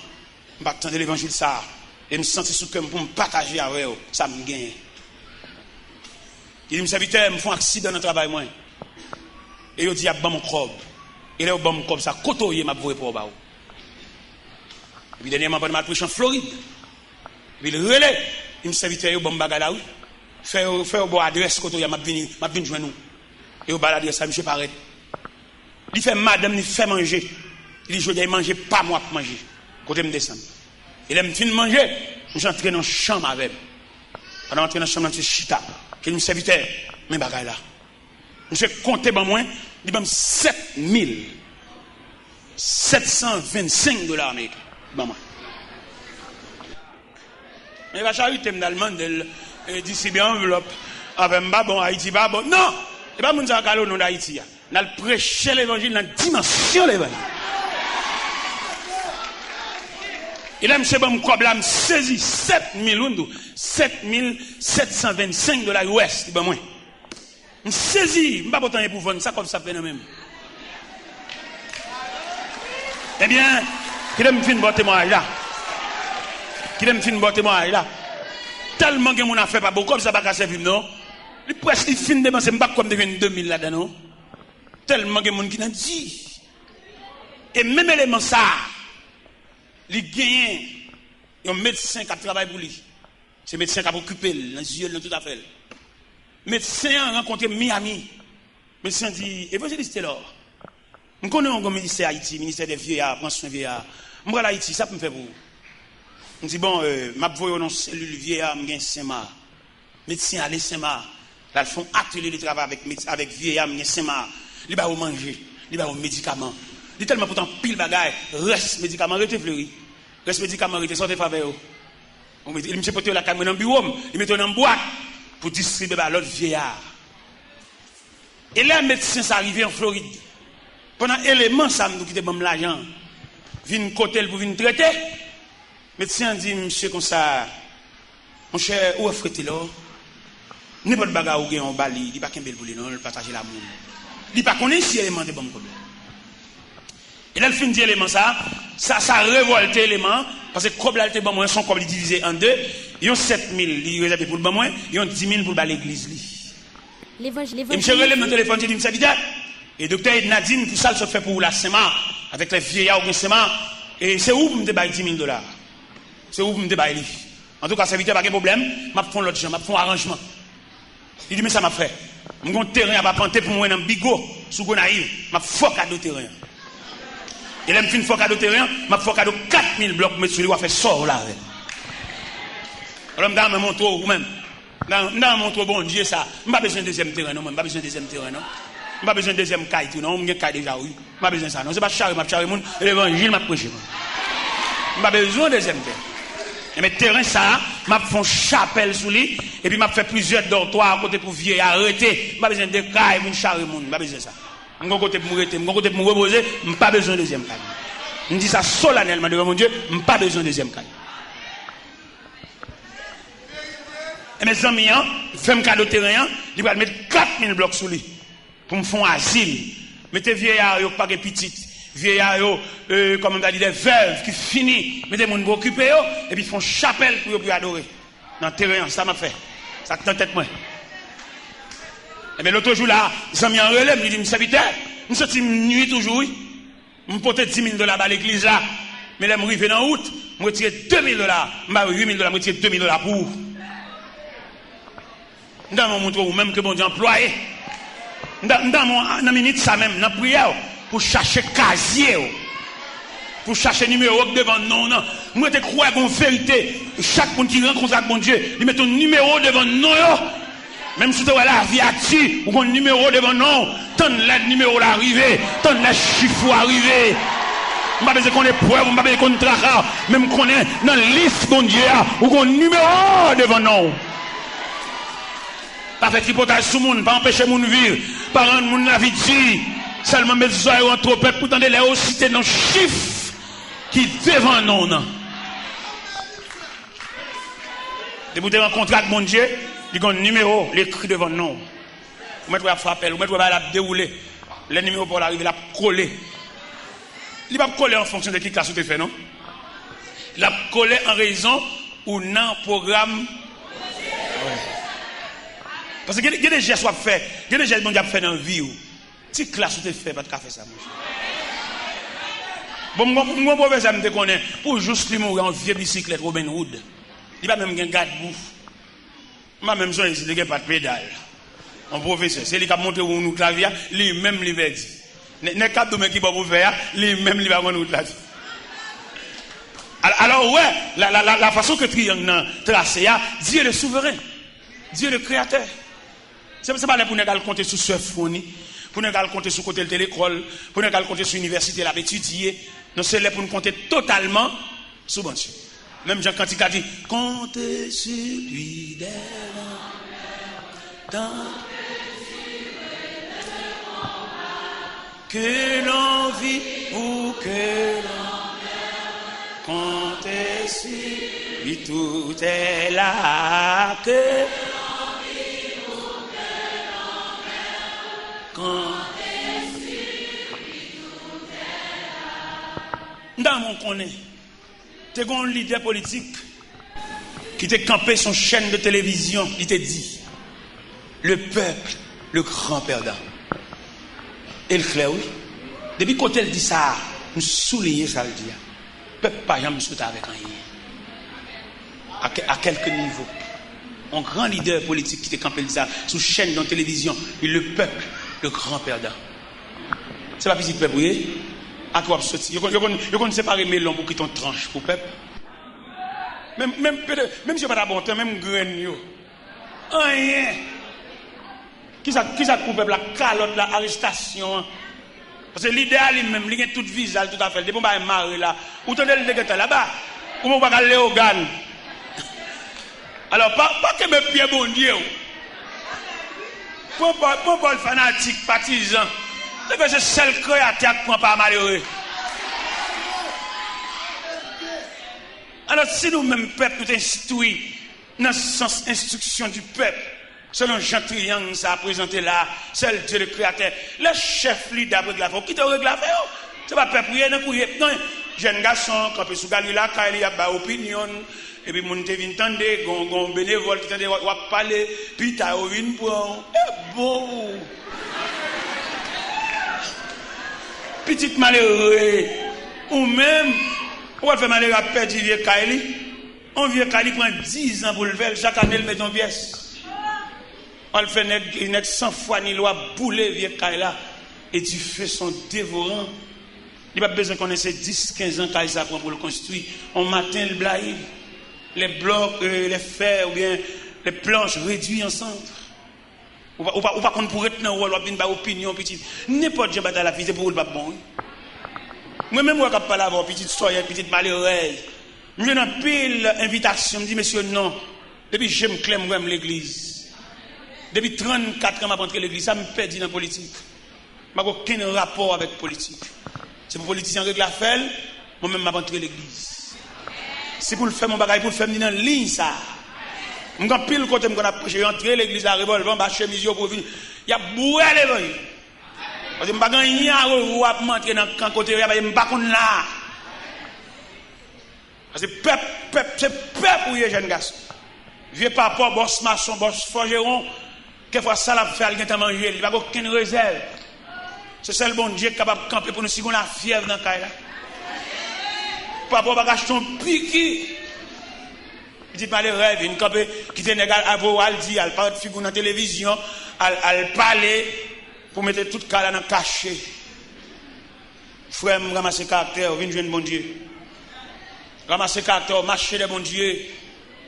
je vais attendre l'évangile ça. Et je me sentais sous cœur pour me partager avec eux. Ça me gagne. Il me servitait, me font un accident dans le travail. Moi. Et il dit, il y a mon crobe. Et là, il y a mon crobe, ça côtoyer ma voix pour bas. Et puis dernièrement, pendant que je prêché en Floride. Et puis le relais. Il me servitait au bon bagage là, oui. Faire au bon adresse, quand il y a m'a venu joindre nous. Et au bas l'adresse, ça, monsieur paraît. Il fait madame, il fait manger. Il dit, je dois manger, pas moi pour manger. Quand il me descend. Et là, il me finit de manger, je suis entré dans la chambre avec. Pendant entrer dans la chambre, je suis chita. Il me servitait, mes bagages là. Je suis compté, ben moi, il m'a $7,725 américains. Ben moi. Mais la charité me demande d'ici bien enveloppe avec ma bon Haïti pas bon. Non, c'est pas mon zakalo non d'Haïti. On a prêché l'évangile dans la dimension l'évangile. Et là monsieur bon comme là me saisi $7,725 US ben moi. Me saisi, m'pas pourtant pour vendre ça comme ça fait même. Eh bien, qui me fin bon témoignage là. Qui me fin bon témoignage là. Tellement que mon affaire pas beaucoup comme ça pas servir non. Il presque fin de c'est pas comme devient 2000 là dedans. Tellement que mon qui n'a dit. Et même élément ça, il gagne un médecin qui travaille pour lui. C'est médecin qui a occupé dans les yeux dans tout à fait. médecin a rencontré Miami. Médecin dit, évangéliste là. Je connais un ministère Haïti, ministère des vieillards, prends soin des vieillards. Je vais à Haïti, ça peut me faire pour vous. Je dis, bon, je vais dans cellule vieillard, je vais Saint-Mar. Médecin allez Saint-Mar. Là, ils font atelier de travail avec vieillard, je vais Saint-Mar. Ils vont manger, ils vont médicaments. Il est tellement pourtant pile bagaille, reste médicaments, reste fleuri. Reste médicaments, reste sortez faveur. Il me porté la caméra dans le bureau, il met dans une boîte pour distribuer à l'autre vieillard. Et là, les médecins sont arrivés en Floride. Pendant l'élément, ça nous quitte l'argent. Vin côté pour venir traiter. Le médecin dit, monsieur, comme ça, mon cher, où est-ce là? N'importe quel bagage ou en Bali, il n'y a pas qu'un bel boulot, il partage l'amour. Il n'y a pas qu'on ait si élément de bon problème. Et là, le fin d'élément, ça révolte l'élément, parce que comme là, son comme divisé en deux, ils ont 7 000, ils réservent pour le bon moins, ils ont 10 000 pour l'église. L'évangile. Et monsieur relève mon téléphone, je dis, monsieur Vidal, et docteur Nadine, tout ça, se fait pour la Saint-Mar, avec les vieillards au Saint-Mar, et c'est où vous me débaillez 10 000 $? C'est où vous me débaillez? En tout cas, ça évite pas de problème, je fais l'autre chose, je fais un arrangement. Il dit, mais ça m'a fait. Je vais un terrain à planter pour moi dans Bigot, sous Gonaïve, je fais un cadeau terrain. Et là, je fais un cadeau terrain, je fais un cadeau 4 000 blocs, mais celui-là, fait sort là. Alors, je vais montrer vous-même. Dans mon trop bon Dieu, ça. Je n'ai pas besoin de deuxième terrain, non. Je n'ai pas besoin de deuxième terrain, non. Je n'ai pas besoin de deuxième caille, non. Je n'ai pas déjà, oui. Je n'ai pas besoin de ça, non. Ce n'est pas charré, je charré, l'évangile m'a prêché. Je n'ai pas besoin de deuxième terrain. Mais terrain, ça, je fais une chapelle sous lui, et puis je fais plusieurs dortoirs à côté pour vieux arrêter. Je n'ai pas besoin de caille, je charré, je n'ai pas besoin de ça. Je n'ai pas côté pour m'arrêter, je n'ai côté pour me reposer, je n'ai pas besoin de deuxième caille. Je dis ça solennellement devant mon Dieu, je n'ai pas besoin de deuxième caille. Et mes amis, fais un cadeau terrain, ils vont mettre 4 000 blocs sous lui pour me faire un asile. Mettez vieillards, pas de petites, vieillards, comme on a dit, des veuves qui finissent, mettez mon pour occuper, et puis ils font chapelle pour adorer. Dans le terrain, ça m'a fait. Ça te tête moi. Et bien l'autre jour là, les amis en relève, ils disent, monsieur serviteur, nous sommes nuit toujours, oui. Je me porte 10 000 $ à l'église là, mais là, je suis arrivé dans août, je retire 2 000 $, je 8 000 $, je retire 2 000 $ pour vous. Dans mon montre ou même que bon Dieu employé. Dans mon minute ça même, dans la prière, pour chercher casier, pour chercher numéro devant non, non. Moi je crois qu'on vérité, chaque monde qui rencontre avec bon Dieu, il met ton numéro devant non. Même si tu as la vie à tu, ou un numéro devant non, tant le numéro l'arrivée, tant le chiffre arrivé. Je ne sais pas qu'on est preuve, je ne sais pas qu'on est traqueur, même qu'on est dans la liste bon Dieu, ou un numéro devant non. Pas faire tripotage sur le monde, pas empêcher le monde de vivre, pas rendre le monde la vie de seulement mettre les oreilles entre peuple pour tenter les citer dans le chiffre qui devant nous. Et vous devez rencontrer avec mon Dieu, il y a un numéro, l'écrit devant nous. Vous mettez à frapper, vous mettez à dérouler, le numéro pour l'arriver, la coller. Il ne va pas coller en fonction de qui classe vous fait, non? Il va coller en raison ou non programme. Parce que il y a des gestes à faire, il y a des gestes à faire dans la vie. Si classe tu fais, pas de café ça. Bon, mon professeur me connaît pour juste lui mourir en vieille bicyclette Robin Hood. Il va même un garde-bouffe. Il va même il n'y a pas de pédale. Mon professeur, c'est lui qui a monté où nous clavier, lui-même lui va dire. N'est pas de qui va vous faire, lui-même lui va nous clavier. Alors ouais, la façon que triangle tracé, Dieu est le souverain, Dieu est le créateur. C'est pas là pour nous compter sur ce phone, pour nous compter sur côté de l'école, pour nous compter sur l'université, là, étudier. Non, c'est là pour nous compter totalement sur bon Dieu. Même Jean quand il a dit, comptez sur lui que l'on vit ou que l'on comptez sur lui, tout est là que dans mon connaît, tu as un leader politique qui t'a campé son chaîne de télévision, il t'a dit le peuple, le grand perdant. Et le clair, oui. Depuis quand elle dit ça, nous soulignons ça le dit. Le peuple pas jamais sauté avec rien. À quelque niveau. un grand leader politique qui était campé ça sous chaîne dans la télévision. Et le peuple, le grand perdant. C'est pas petit peuple, oui? À quoi sortir? Vous connaissez séparer melon pour quitter une tranche pour peuple. Même si pas bon temps, même graine, rien. Qui ça coupe la calotte, la arrestation? Parce que l'idéal lui-même, il a tout visage, tout à fait. Des bon bah marre là. Ou tenez le dégueulasse là-bas. Ou on va aller au GAN. Alors, pas que me bien bon Dieu. Pour le fanatique, partisan. C'est seul créateur qui ne prend pas malheureux. Alors, si nous-mêmes, peuple, nous instruisons dans le sens instruction du peuple, selon Jean Triangle, ça a présenté là, seul Dieu le créateur, le chef leader de la fête, qui te règle la fête, c'est pas peuple, non, jeune garçon, quand il est sous Galila, quand il y a une opinion, et puis mon te vient tendre, gon bénévole qui tende va parler, puis t'as une pour bon. Petite malheureux, ou même, on va faire malheureux à perdre vieux Kaili. On vieux Kaili prend 10 ans pour le faire, chaque année il met en pièce. On le fait net 100 fois ni loi bouler vieux Kaila, et tu fais son dévorant. Il n'y a pas besoin qu'on ait 10-15 ans quand ça prend pour le construire. On matin le blaye, les blocs, les fers ou bien les planches réduits ensemble. Ou pas qu'on pourrait être dans le rôle, ou bien opinion petite. N'importe quoi dans la vie, c'est pour le pas bon. Moi-même, je ne peux pas avoir petite histoire, petite malheureuse. Je n'ai pile invitation, je me dis, monsieur, non. Depuis que j'aime clair, j'aime l'église. Depuis 34 ans, je rentré l'église, ça me perdit dans la politique. Je n'ai aucun rapport avec la politique. C'est pour les politiciens règle la faire, moi-même, je rentré l'église. C'est pour le faire mon bagage, pour le faire dans la ligne, ça. Je suis pile côté, je suis rentré l'église, la revolver, je suis chemise pour venir. Il y a boué l'évangile. Parce que je ne suis pas rentrer dans le côté, je ne suis pas là. Parce que c'est peuple pour les jeunes garçons. Vieux papa, boss maçon, boss forgeron, quelquefois ça l'a fait, il a mangé, il n'y a aucune réserve. C'est ça le bon Dieu qui est capable de camper pour nous si on a la fièvre dans le cas. Papa va acheter un piquet. Il dit pas les rêves, une camper qui est négal à vous, elle dit, elle parle de figure dans la télévision, elle parle pour mettre tout le cas dans le cachet. Frère, je ramasse le caractère, viens jouer bon Dieu. Ramasse le caractère, marcher de bon Dieu.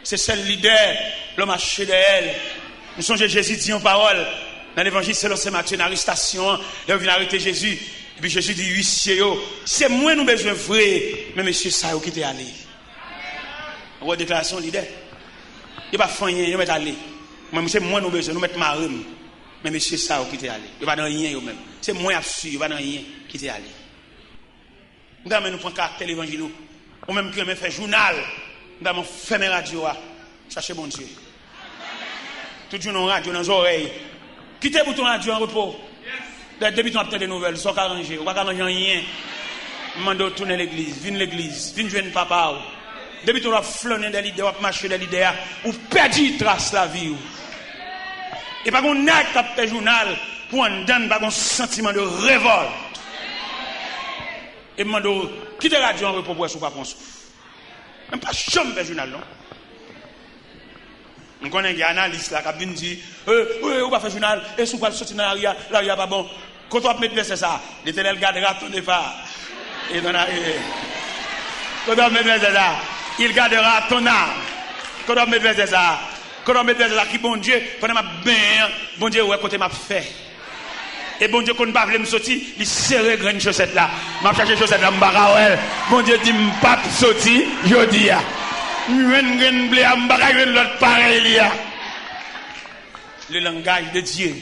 C'est celle leader, le marché de elle. Nous sommes Jésus dit en parole. Dans l'évangile, selon Saint Matthieu, dans l'arrestation, il vient arrêter Jésus. Et puis Jésus dit, huissier, c'est moi nous besoin vrai. Mais monsieur, ça, qui t'est allé. Votre déclaration leader. Il va faire rien, il va aller. C'est moi nous besoin, nous mettre marine. Mais monsieur, ça, qui t'est allé. Il va dans rien, même. C'est moi absurde, il va dans rien, qui t'est allé. Nous prenons caractère l'évangile. Ou même qui fait journal. Nous avons fait mes radios. Cherchez bon Dieu. Tout le jour, dans radio, dans les oreilles. Quittez pour ton radio en repos. Depuis ton obtenu des nouvelles, sans arranger. On va pas arranger rien. Mando tourner l'église, viens l'église, viens jouer papa. Depuis ton flâner des leaders, marcher des leaders, ou perdu trace la vie. Et pas qu'on a capté journal pour en donner pas un sentiment de révolte. Et mando quittez la radio en repos pour pas qu'on souffre. Même pas chambre de journal non. On connaît un analyste là qui dit on va faire journal et si on va sortir dans l'aria pas bon. Quand on va mettre c'est ça, l'Éternel gardera ton départ. Et dans la quand on va mettre c'est ça, il gardera ton âme. Quand on va mettre c'est ça, quand on va mettre c'est ça qui bon Dieu pendant ma bien, bon Dieu ouais côté m'a fait. Et bon Dieu qu'on pas veut me sortir, il serre graine chaussette là. M'a chercher chaussette là m'bara bon Dieu dit m'pas sortir, jodi a. Le langage de Dieu.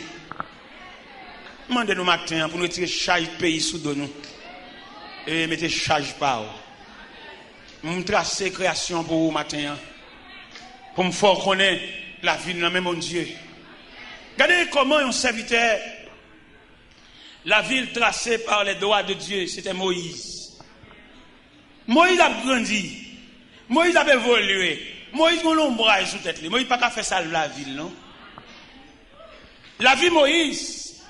Demandez-nous matin pour nous retirer charge pays sous nous. Et mettez charge par vous. Nous tracer création pour vous matin. Pour me faire connaître la vie de même mon Dieu. Regardez comment un serviteur, la ville tracée par les doigts de Dieu, c'était Moïse. Moïse a grandi. Moïse a évolué. Moïse a un ombrage sous tête. Moïse n'a pas fait ça la ville, non? La vie Moïse,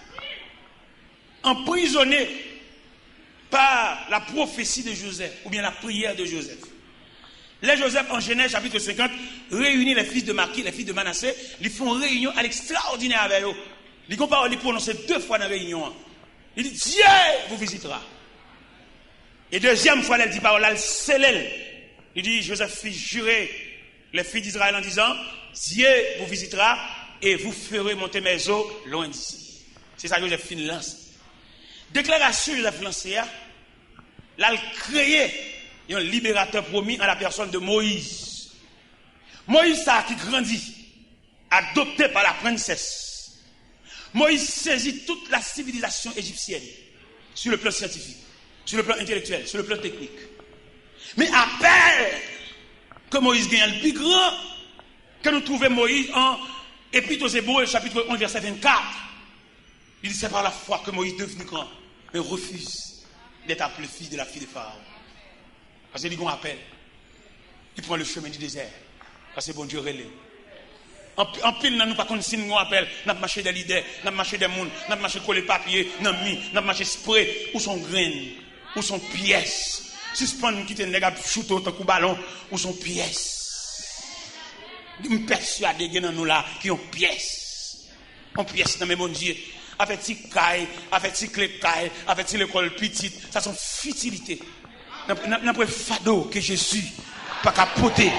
emprisonné par la prophétie de Joseph, ou bien la prière de Joseph. Les Joseph en Genèse chapitre 50 réunit les fils de Maki, les fils de Manassé, ils font réunion à l'extraordinaire avec eux. Ils ont parlé prononcé 2 fois dans la réunion. Il dit Dieu vous visitera. Et deuxième fois, elle dit parole, elle scellelle. Il dit Joseph fit jurer les filles d'Israël en disant Dieu vous visitera et vous ferez monter mes eaux loin d'ici. C'est ça que Joseph fin lance. Déclaration Joseph lancée, là, il créé un libérateur promis en la personne de Moïse. Moïse, ça qui grandit, adopté par la princesse. Moïse saisit toute la civilisation égyptienne sur le plan scientifique, sur le plan intellectuel, sur le plan technique. Mais après que Moïse gagne le plus grand, que nous trouvons Moïse en Épître aux Hébreux, chapitre 11, verset 24. Il dit c'est par la foi que Moïse devenu grand, mais refuse d'être appelé fils de la fille de Pharaon. Parce qu'il dit qu'on appelle. Il prend le chemin du désert. Parce que bon Dieu relève. En pile, nous pas qu'on signe qu'on appelle. Nous marché des leaders, nous marché des monde, nous marché coller papier, nous marché spray, où sont graines, où sont pièces. Suspendre qui te nègre shoot autant coup ballon, où sont pièces. Nous persuadés que nous là qui ont pièces. En pièces dans mes bon Dieu. Avec si caille, avec si clé caille, avec si l'école petite, ça sont futilités. N'a pas fado que Jésus pas capoter.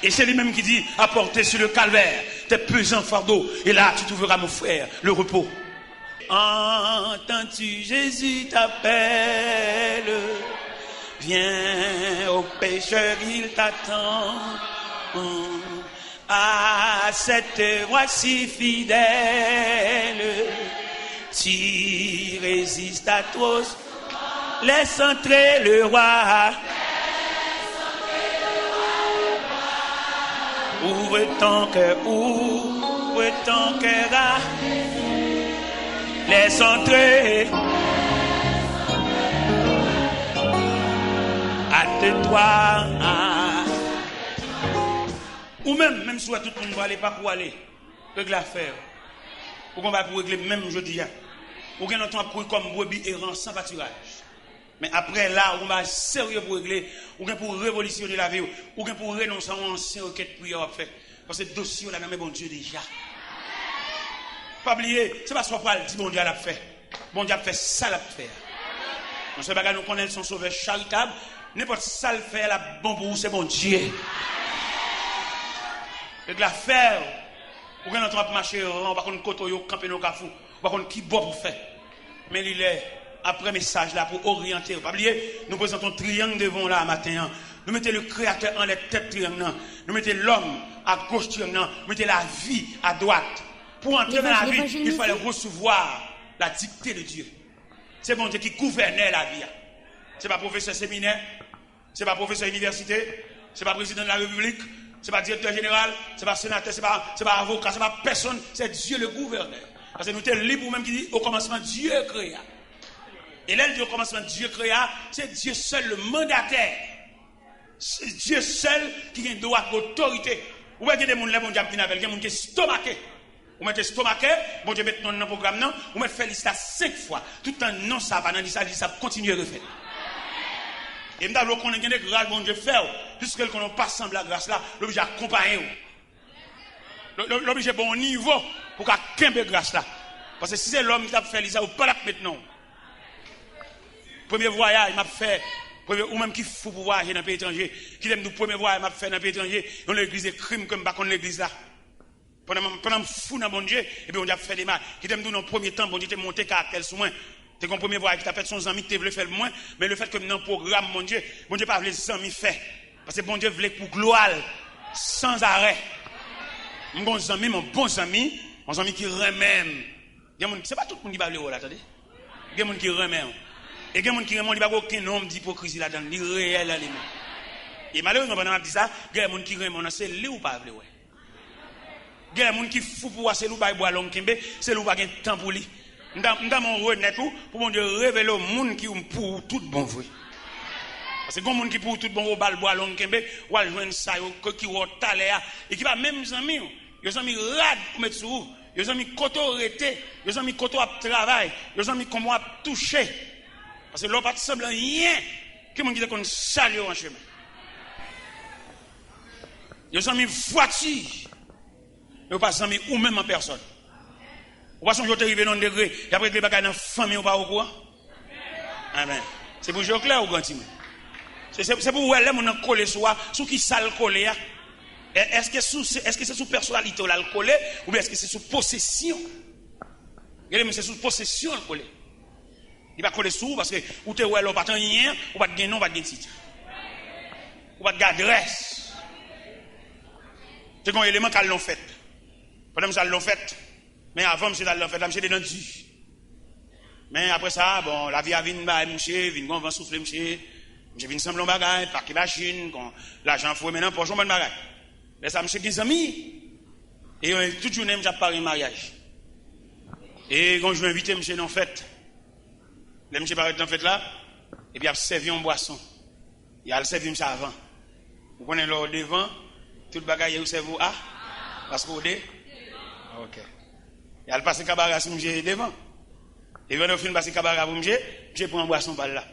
Et c'est lui-même qui dit apporter sur le calvaire tes pesants fardeaux et là tu trouveras mon frère le repos. Entends-tu Jésus t'appelle, viens au pécheur il t'attend. À cette voix si fidèle, tu résistes à trop. Laisse entrer le roi. Ouvre ton cœur, ouvre ton cœur. Laisse entrer. Hâte-toi. Ou même si tout le monde va aller, pas pour aller, régler l'affaire. Ou qu'on va pour régler même jeudi. Ou qu'on entend courir comme brebis errant sans pâturage. Mais après là, on va sérieux pour régler, ou bien pour révolutionner la vie, ou bien pour renoncer à un ancien requête prière à faire. Parce que le dossier, on a même bon Dieu déjà. Pas oublier, c'est pas ce qu'on parle, dit bon Dieu l'a fait. Bon Dieu a fait ça, l'a fait. On sait pas que nous connaissons son sauveur charitable, n'importe ça le fait, la bon pour vous, c'est bon Dieu. Et de la faire, ou bien on va marcher, on va qu'on côté, on va camper nos cafous, on va qu'on qui boit pour faire. Mais il est. Après message là pour orienter. Pas oublier, nous présentons un triangle devant là matin. Nous mettons le créateur en les têtes triangle. Nous mettons l'homme à gauche triangle. Nous mettons la vie à droite. Pour entrer dans la vie, il fallait recevoir la dictée de Dieu. C'est bon Dieu qui gouvernait la vie. C'est pas professeur séminaire, c'est pas professeur université, c'est pas président de la République, c'est pas directeur général, c'est pas sénateur, c'est pas avocat, c'est pas personne, c'est Dieu le gouverneur. Parce que nous sommes libres même qui dit au commencement Dieu créa. Et là, au commencement, Dieu créa, c'est Dieu seul le mandataire. C'est Dieu seul qui a un droit d'autorité. Ou bien, il y a des gens qui ont des gens qui sont stomaqués. Vous mettez stomaqué, bon Dieu met dans le programme, non, vous mettez fait liste 5 fois. Tout le temps, non, ça va, non, ça continue à refaire. Et maintenant, lorsqu'on a des grâces, bon Dieu fait, puisque qu'on n'a pas semblé la grâce là, l'obligé d'accompagner. L'obligé bon niveau pour qu'il y ait grâce là. Parce que si c'est l'homme qui a fait liste, vous ne pouvez pas maintenant. Premier voyage, m'a fait, ou même qui faut pour voyager dans le pays étranger, qui aime nous premier voyage, m'a fait dans le pays étranger, dans l'église des crimes comme pas contre l'église là. Pendant fou dans bon Dieu, et puis on a fait des mal. Qui aime nous dans le premier temps, bon Dieu t'es monté caractère sur moi. T'es comme premier voyage qui t'a fait son ami, qui voulait faire le moins, mais le fait que dans le programme, bon Dieu pas voulu les amis faire. Parce que bon Dieu voulait pour gloire, sans arrêt. Mon bon ami qui remet. C'est pas tout le monde qui va le là, attendez. Il y a des gens qui remet. Et il y a des gens qui remet, il n'y a pas aucun nombre d'hypocrisie là-dedans, il est réel là. Et malheureusement, pendant que je dis ça, il y a des gens qui remet, c'est lui ou pas, ouais. Il y a des gens qui fou pour voir, c'est lui ou pas, c'est lui ou pas, il y a un temps pour lui. Dans mon renet tout, pour mon Dieu révéler au monde qui pour tout bon vrai. Parce que quand monde qui pour tout bon au bal bois long kembe, ou al joindre ça qui au taléa et qui va même amis, yo amis rad pour mettre sur, yo amis koto rete, yo amis koto à travail, yo amis comment à toucher. Parce que l'on pas semble rien Qui mon qui qu'on saluer en chemin. Ils ont mis voiture. Ils pas mis ou même en personne. Ou pas son jour arrivé dans un degré, et après les bagages dans la famille ou pas au courant. Amen. C'est pour jouer clair ou grand timon. C'est pour où elle est collé sur qui ça le collé. Est-ce que c'est sous personnalité ou le collé ou bien est-ce que c'est sous possession? Regardez, c'est sous possession le collé. Il va coller sous parce que ou te ou elle pas rien, ou pas de gain non, pas de titre. Ou pas de adresse. C'est un élément qu'elle l'ont fait. Pendant que ça l'ont fait. Mais avant monsieur l'ont fait, là monsieur dedans du. Mais après ça, bon, la vie a venu monsieur, vient on va souffler monsieur. Monsieur vient semblant bagaille, paquet machine, l'argent faut maintenant pour jouer bon bagaille. Mais ça monsieur 15 amis. Et toute journée j'ai parlé mariage. Et quand je vais inviter monsieur dans fête. Le monsieur paraît dans fête là, et puis il a servi une boisson. Il a servi monsieur avant. Vous prenez l'eau devant, tout le bagaille vous servez à parce que vous êtes OK. Il a passé cabaret sur monsieur devant. Et quand on finit passer cabaret pour monsieur prend une boisson par là.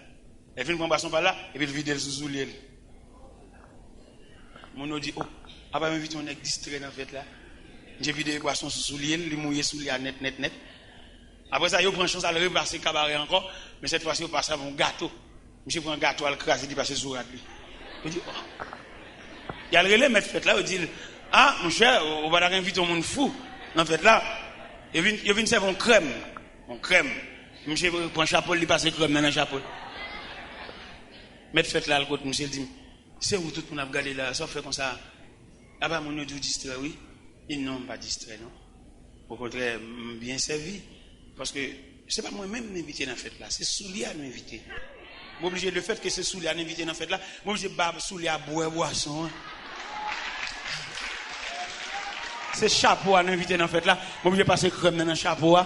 Il finit prendre une boisson par là et puis il vide le sous l'île. Mon dit oh, après m'invite on est distrait dans fête là. J'ai vidé boisson sous l'île, il mouillé sous l'île net. Après ça, il prend chance à le repasser cabaret encore, mais cette fois-ci, il passe à un gâteau. Monsieur prend un gâteau à le craser, il passe sur lui. Il dit, oh. Il y a le relais, mettre fête là, il dit, ah, mon cher, on va inviter un monde fou. En fait là, il vient servir une crème. Une crème. Monsieur prend un chapeau, il passe crème dans le chapeau. Mettre fête là, le côté, monsieur dit, c'est où tout le monde a regardé là, ça fait comme ça. Ah bah, mon Dieu distrait, oui. Il non, pas distrait, non. Au contraire, bien servi. Parce que ce n'est pas moi-même m'inviter dans la fête là, c'est Soulia à m'inviter. Je suis obligé, le fait que c'est Soulia à m'inviter dans la fête là, je suis obligé de Soulia à boire boisson. C'est chapeau à m'inviter dans la fête là, je suis obligé de passer crème dans le chapeau.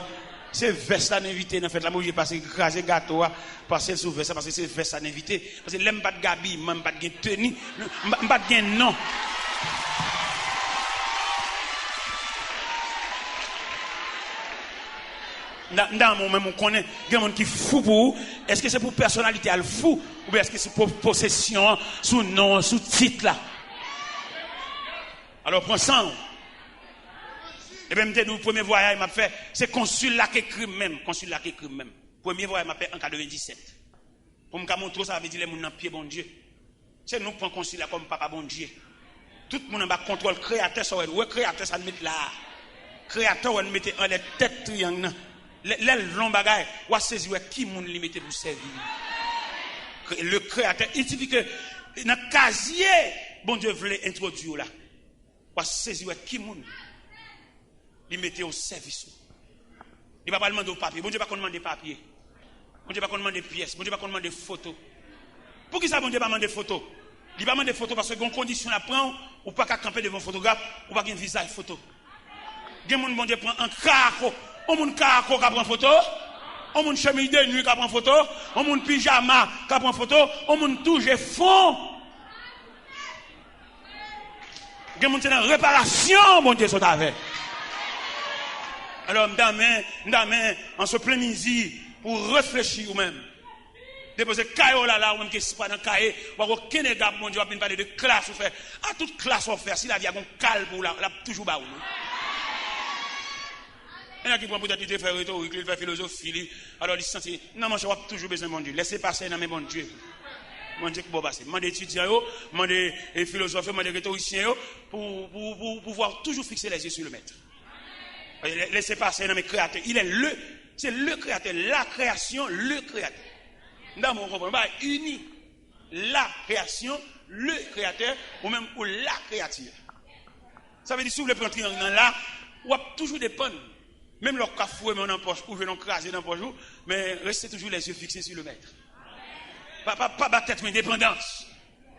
C'est veste à m'inviter dans la fête là, je suis obligé de passer craser gâteau, passer sous veste parce que c'est veste à m'inviter. Parce que l'aime pas de gabi, même pas de tenue, pas de non. Dans mon même on connaît des gens qui fou pour est-ce que c'est pour personnalité elle fou ou bien est-ce que c'est pour possession sous nom sous titre là. Alors prends ça. Et bien le premier voyage m'a fait c'est consul là qui écrit même premier voyage m'a fait en 97 pour me montrer ça veut dire les gens dans pied bon Dieu c'est nous prend consul là comme papa bon Dieu tout le monde en bas contrôle créateur ça ouais créateur ça mettre là créateur on mettait en les têtes triangle. Les longs bagages, ou à saisir qui moun limité pour servir. Le créateur, il suffit que dans le casier, bon Dieu voulait introduire là. Ou à saisir qui moun limité au service. Il ne va pas demander au papier. Bon Dieu va pas demander papier. Bon Dieu va pas demander pièces. Bon Dieu va pas demander photos. Pour qui ça bon Dieu va demander photos? Il va demander photos parce que une condition à prendre, ou pas qu'à camper devant un photographe, ou pas qu'un visage photo. Il y a bon Dieu prend un carco. On moun carco qui prend photo, on moun chemise de nuit qui prend photo, on moun pyjama qui prend photo, on moun touche fond. Gen moun c'est dans réparation mon Dieu sont avec. Alors demain en ce plein midi pour réfléchir ou même. Déposer caillou là ou même qui pas dans cahier, ou aucun égard mon Dieu va venir parler de classe ou faire. À toute classe on faire si la vie a un calme pour la toujours ba ou. Il y en a qui prennent peut-être de faire rhétorique, de faire philosophie. Alors, ils se sentent, non, moi, je vais toujours besoin de mon Dieu. Laissez passer dans mes bons Dieu. Mon Dieu qui va passer. Moi, des étudiants, moi, des philosophes, moi, des rhétoriciens, pour pouvoir toujours fixer les yeux sur le maître. Laissez passer dans mes créateurs. C'est le créateur, la création, le créateur. Dans mon comprend pas, uni. La création, le créateur, ou même pour la créature. Ça veut dire, si vous voulez prendre un triangle là, vous avez toujours dépendre. Même leur cafoué, mais on en poche, ou venons craser dans le poche, mais restez toujours les yeux fixés sur le maître. Pas battre tête indépendance.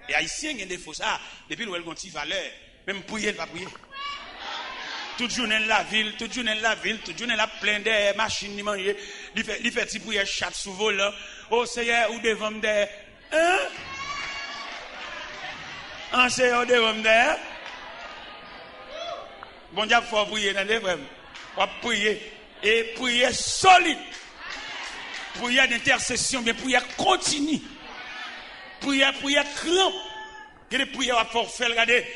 Et haïtien, il y a des faux ça. Depuis nous, elle a une valeur. Même prier, elle va prier. Toute journée la ville, toute journée la plein de machines, il mange. Il fait petit prière chat sous volant. Oh, Seigneur, ou devant me de. Hein? En Seigneur, devant me de. Bon Dieu, il faut prier dans les frères. On va prier. Et prier solide. Prière d'intercession, mais prière continue. Prière crampe. Il y a des prières à faire, regardez,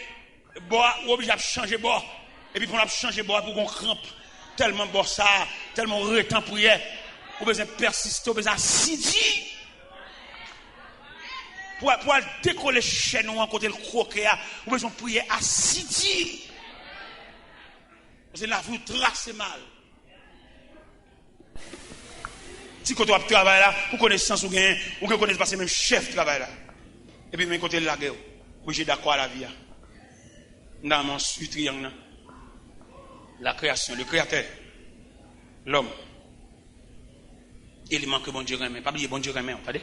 bois, ou obligé de changer bois. Et puis pour changer bois, pour qu'on crampe. Tellement bois ça, tellement retard prière. Ou besoin persister, ou besoin assidu. Pour décoller chez nous, en côté le croquet, ou besoin prier assidu. Parce que là, vous tracez mal. Si quand on travaille là, vous connaissez sens ou gain, ou que vous connaissez pas même chef travail là. Et puis, même côté de la guerre, vous êtes d'accord à la vie. Dans mon triangle, la création, le créateur, l'homme, élément que bon Dieu remet. Pas oublier bon Dieu remet, entendez?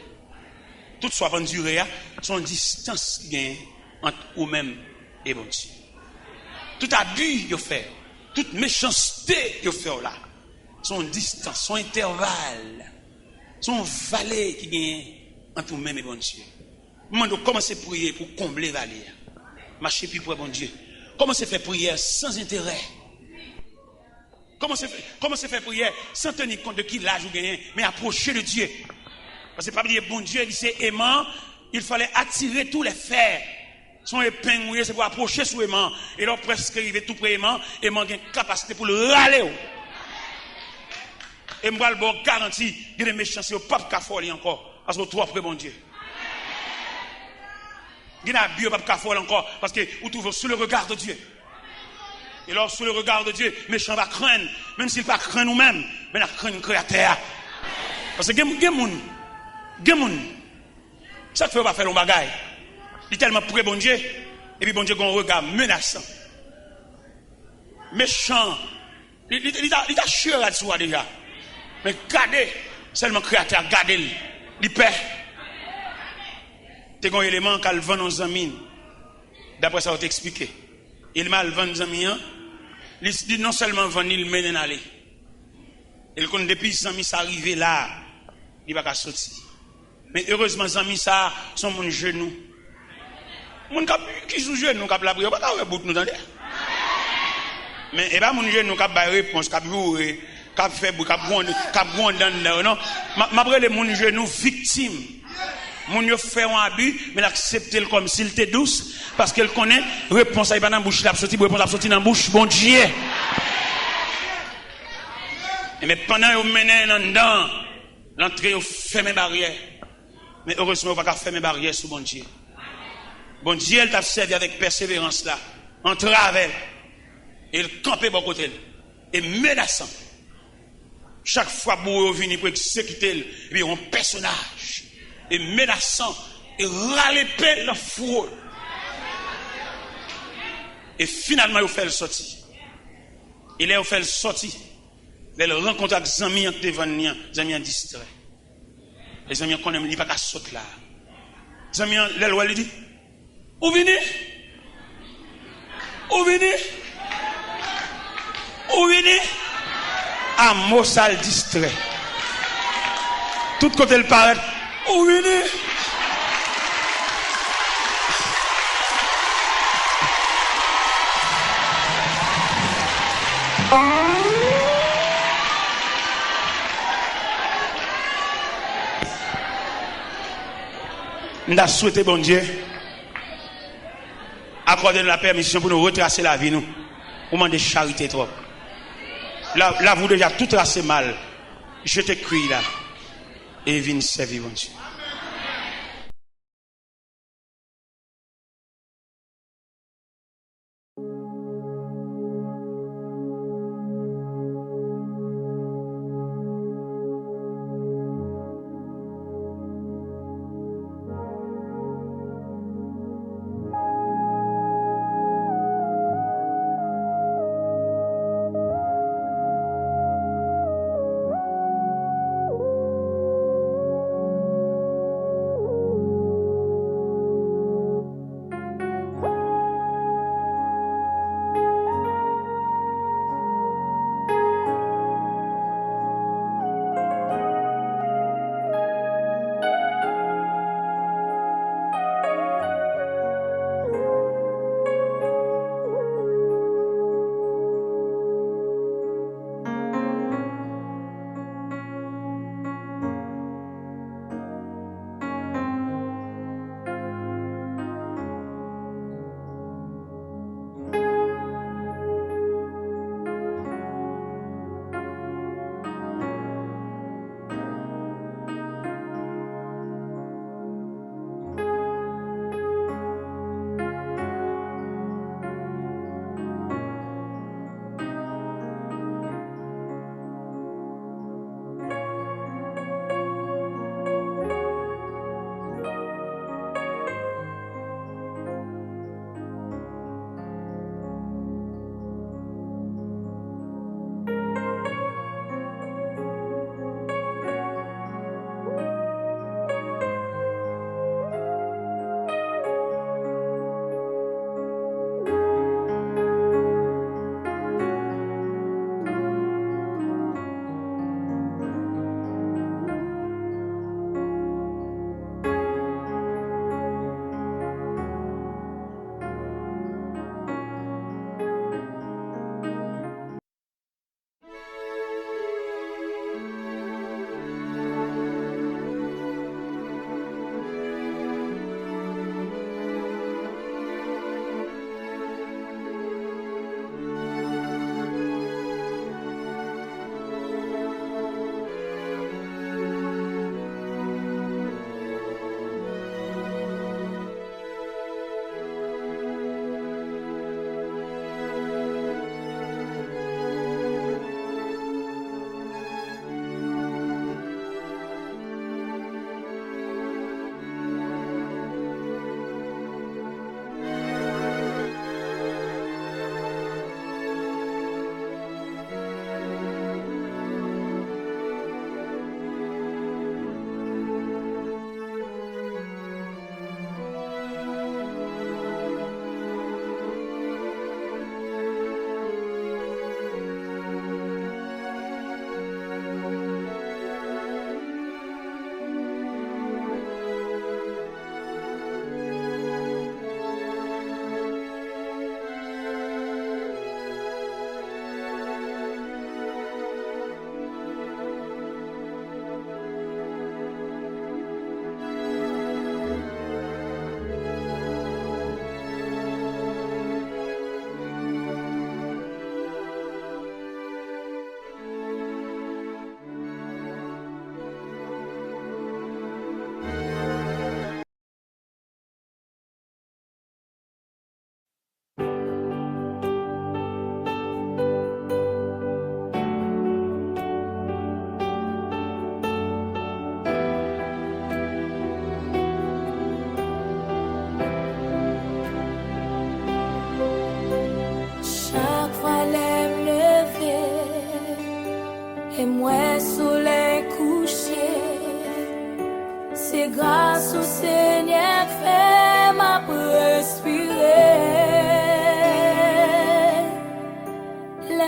Tout soit bon Dieu, son distance gain entre vous-même et bon Dieu. Tout abus vous fait, toute méchanceté vous fait là, son distance, son intervalle, son valet qui gagne entre vous-même et bon Dieu. Maintenant, commencez à prier pour combler valet. Marchez plus pour bon Dieu. Commencez à faire prière sans intérêt. Commencez à faire prière sans tenir compte de qui l'âge vous gagnez, mais approcher de Dieu. Parce que pas dire bon Dieu, il c'est aimant, il fallait attirer tous les fers. Son épingle, c'est pour approcher sous aimant. Et là, presque arrivé tout près aimant, aimant a une capacité pour le râler. Et moi, le bon garantie, il y a des méchancetés au pape Cafoli encore, parce que trop après bon Dieu. Il y a des pape Cafoli encore, parce que vous trouvez sous le regard de Dieu. Et alors, sous le regard de Dieu, méchant va craindre, même s'il ne va pas craindre nous-mêmes, mais il va craindre le créateur. Parce que il y a des gens, ça ne fait pas faire le bagaille. Il est tellement près bon Dieu, et puis bon Dieu a un regard menaçant. Méchant. Il a chié là-dessus déjà. Mais gardez, seulement créateur, gardez-le. Il paie. C'est un élément qu'elle vend dans un mine. D'après ça, on t'expliqué. Il m'a vendu dans un mine. Il dit non seulement vendre, il mène aller. Et quand depuis Zami ça arrivé là, il va pas sortir. Mais heureusement Zami ça sont mon genou. Mon cap qui sous genou cap la prière, pas ka bout nous entendez. Mais et pas mon genou cap ba réponse cap jouer, cap faire cap grand dans non. M'a brûlé mon genou victime. Mon yo fait un abus, mais l'accepter comme s'il était douce parce qu'elle connaît réponse à pas dans bouche la sorti, réponse la sorti dans bouche bon Dieu. Mais pendant vous menez dedans, l'entrée vous fermez barrière. Mais heureusement vous pas fermer barrière sous bon Dieu. Bon Dieu elle t'a servi avec persévérance là, en travers. Et il campait bon côté et menaçant. Chaque fois que vous venez pour exécuter, il y a un personnage et menaçant et râler dans le four. Et finalement, il fait le sortir. Il a fait le sortir. Il rencontre avec les amis devant nous, les amis distraits. Les amis qu'on aime, il n'y a pas qu'à sauter là. Les amis, l'éloi lui dit, où venez? Où venez? Où venez? À Mossal distrait. Tout côté le paraît. Où venez? Nous avons souhaité, bon Dieu, accorder la permission pour nous retracer la vie, nous. Au moment de charité trop. Là, vous déjà tout tracé mal. Je t'écris là. Et viens servir, bon Dieu.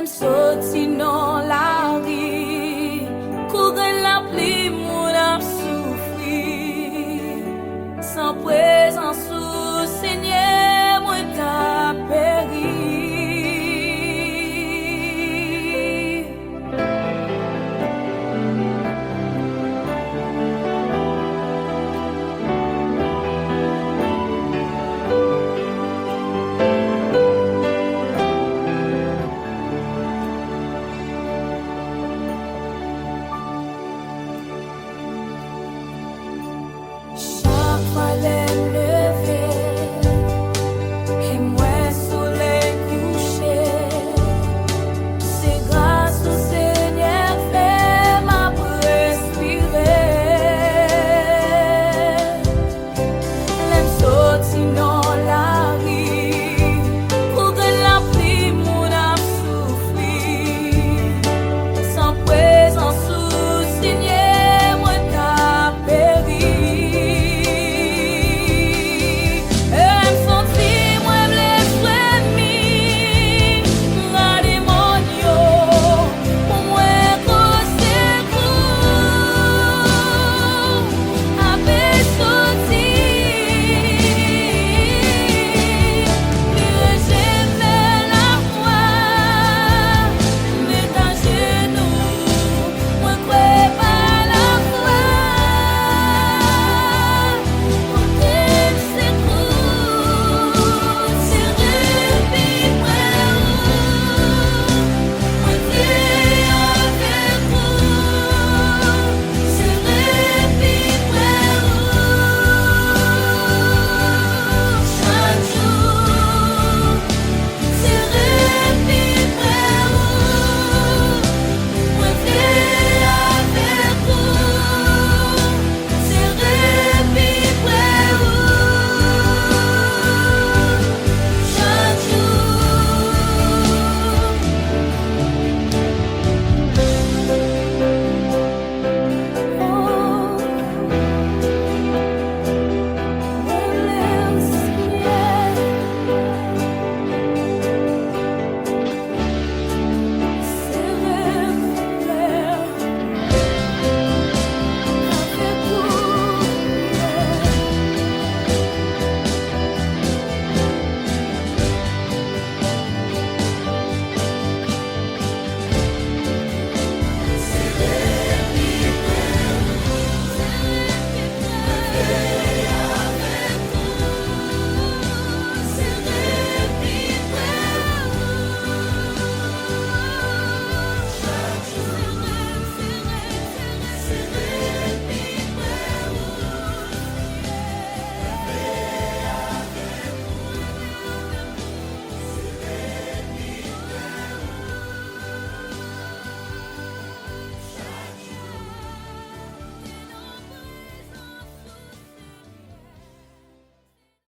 même sorti dans la vie, courir la pluie, mon âme souffrir, sans présence.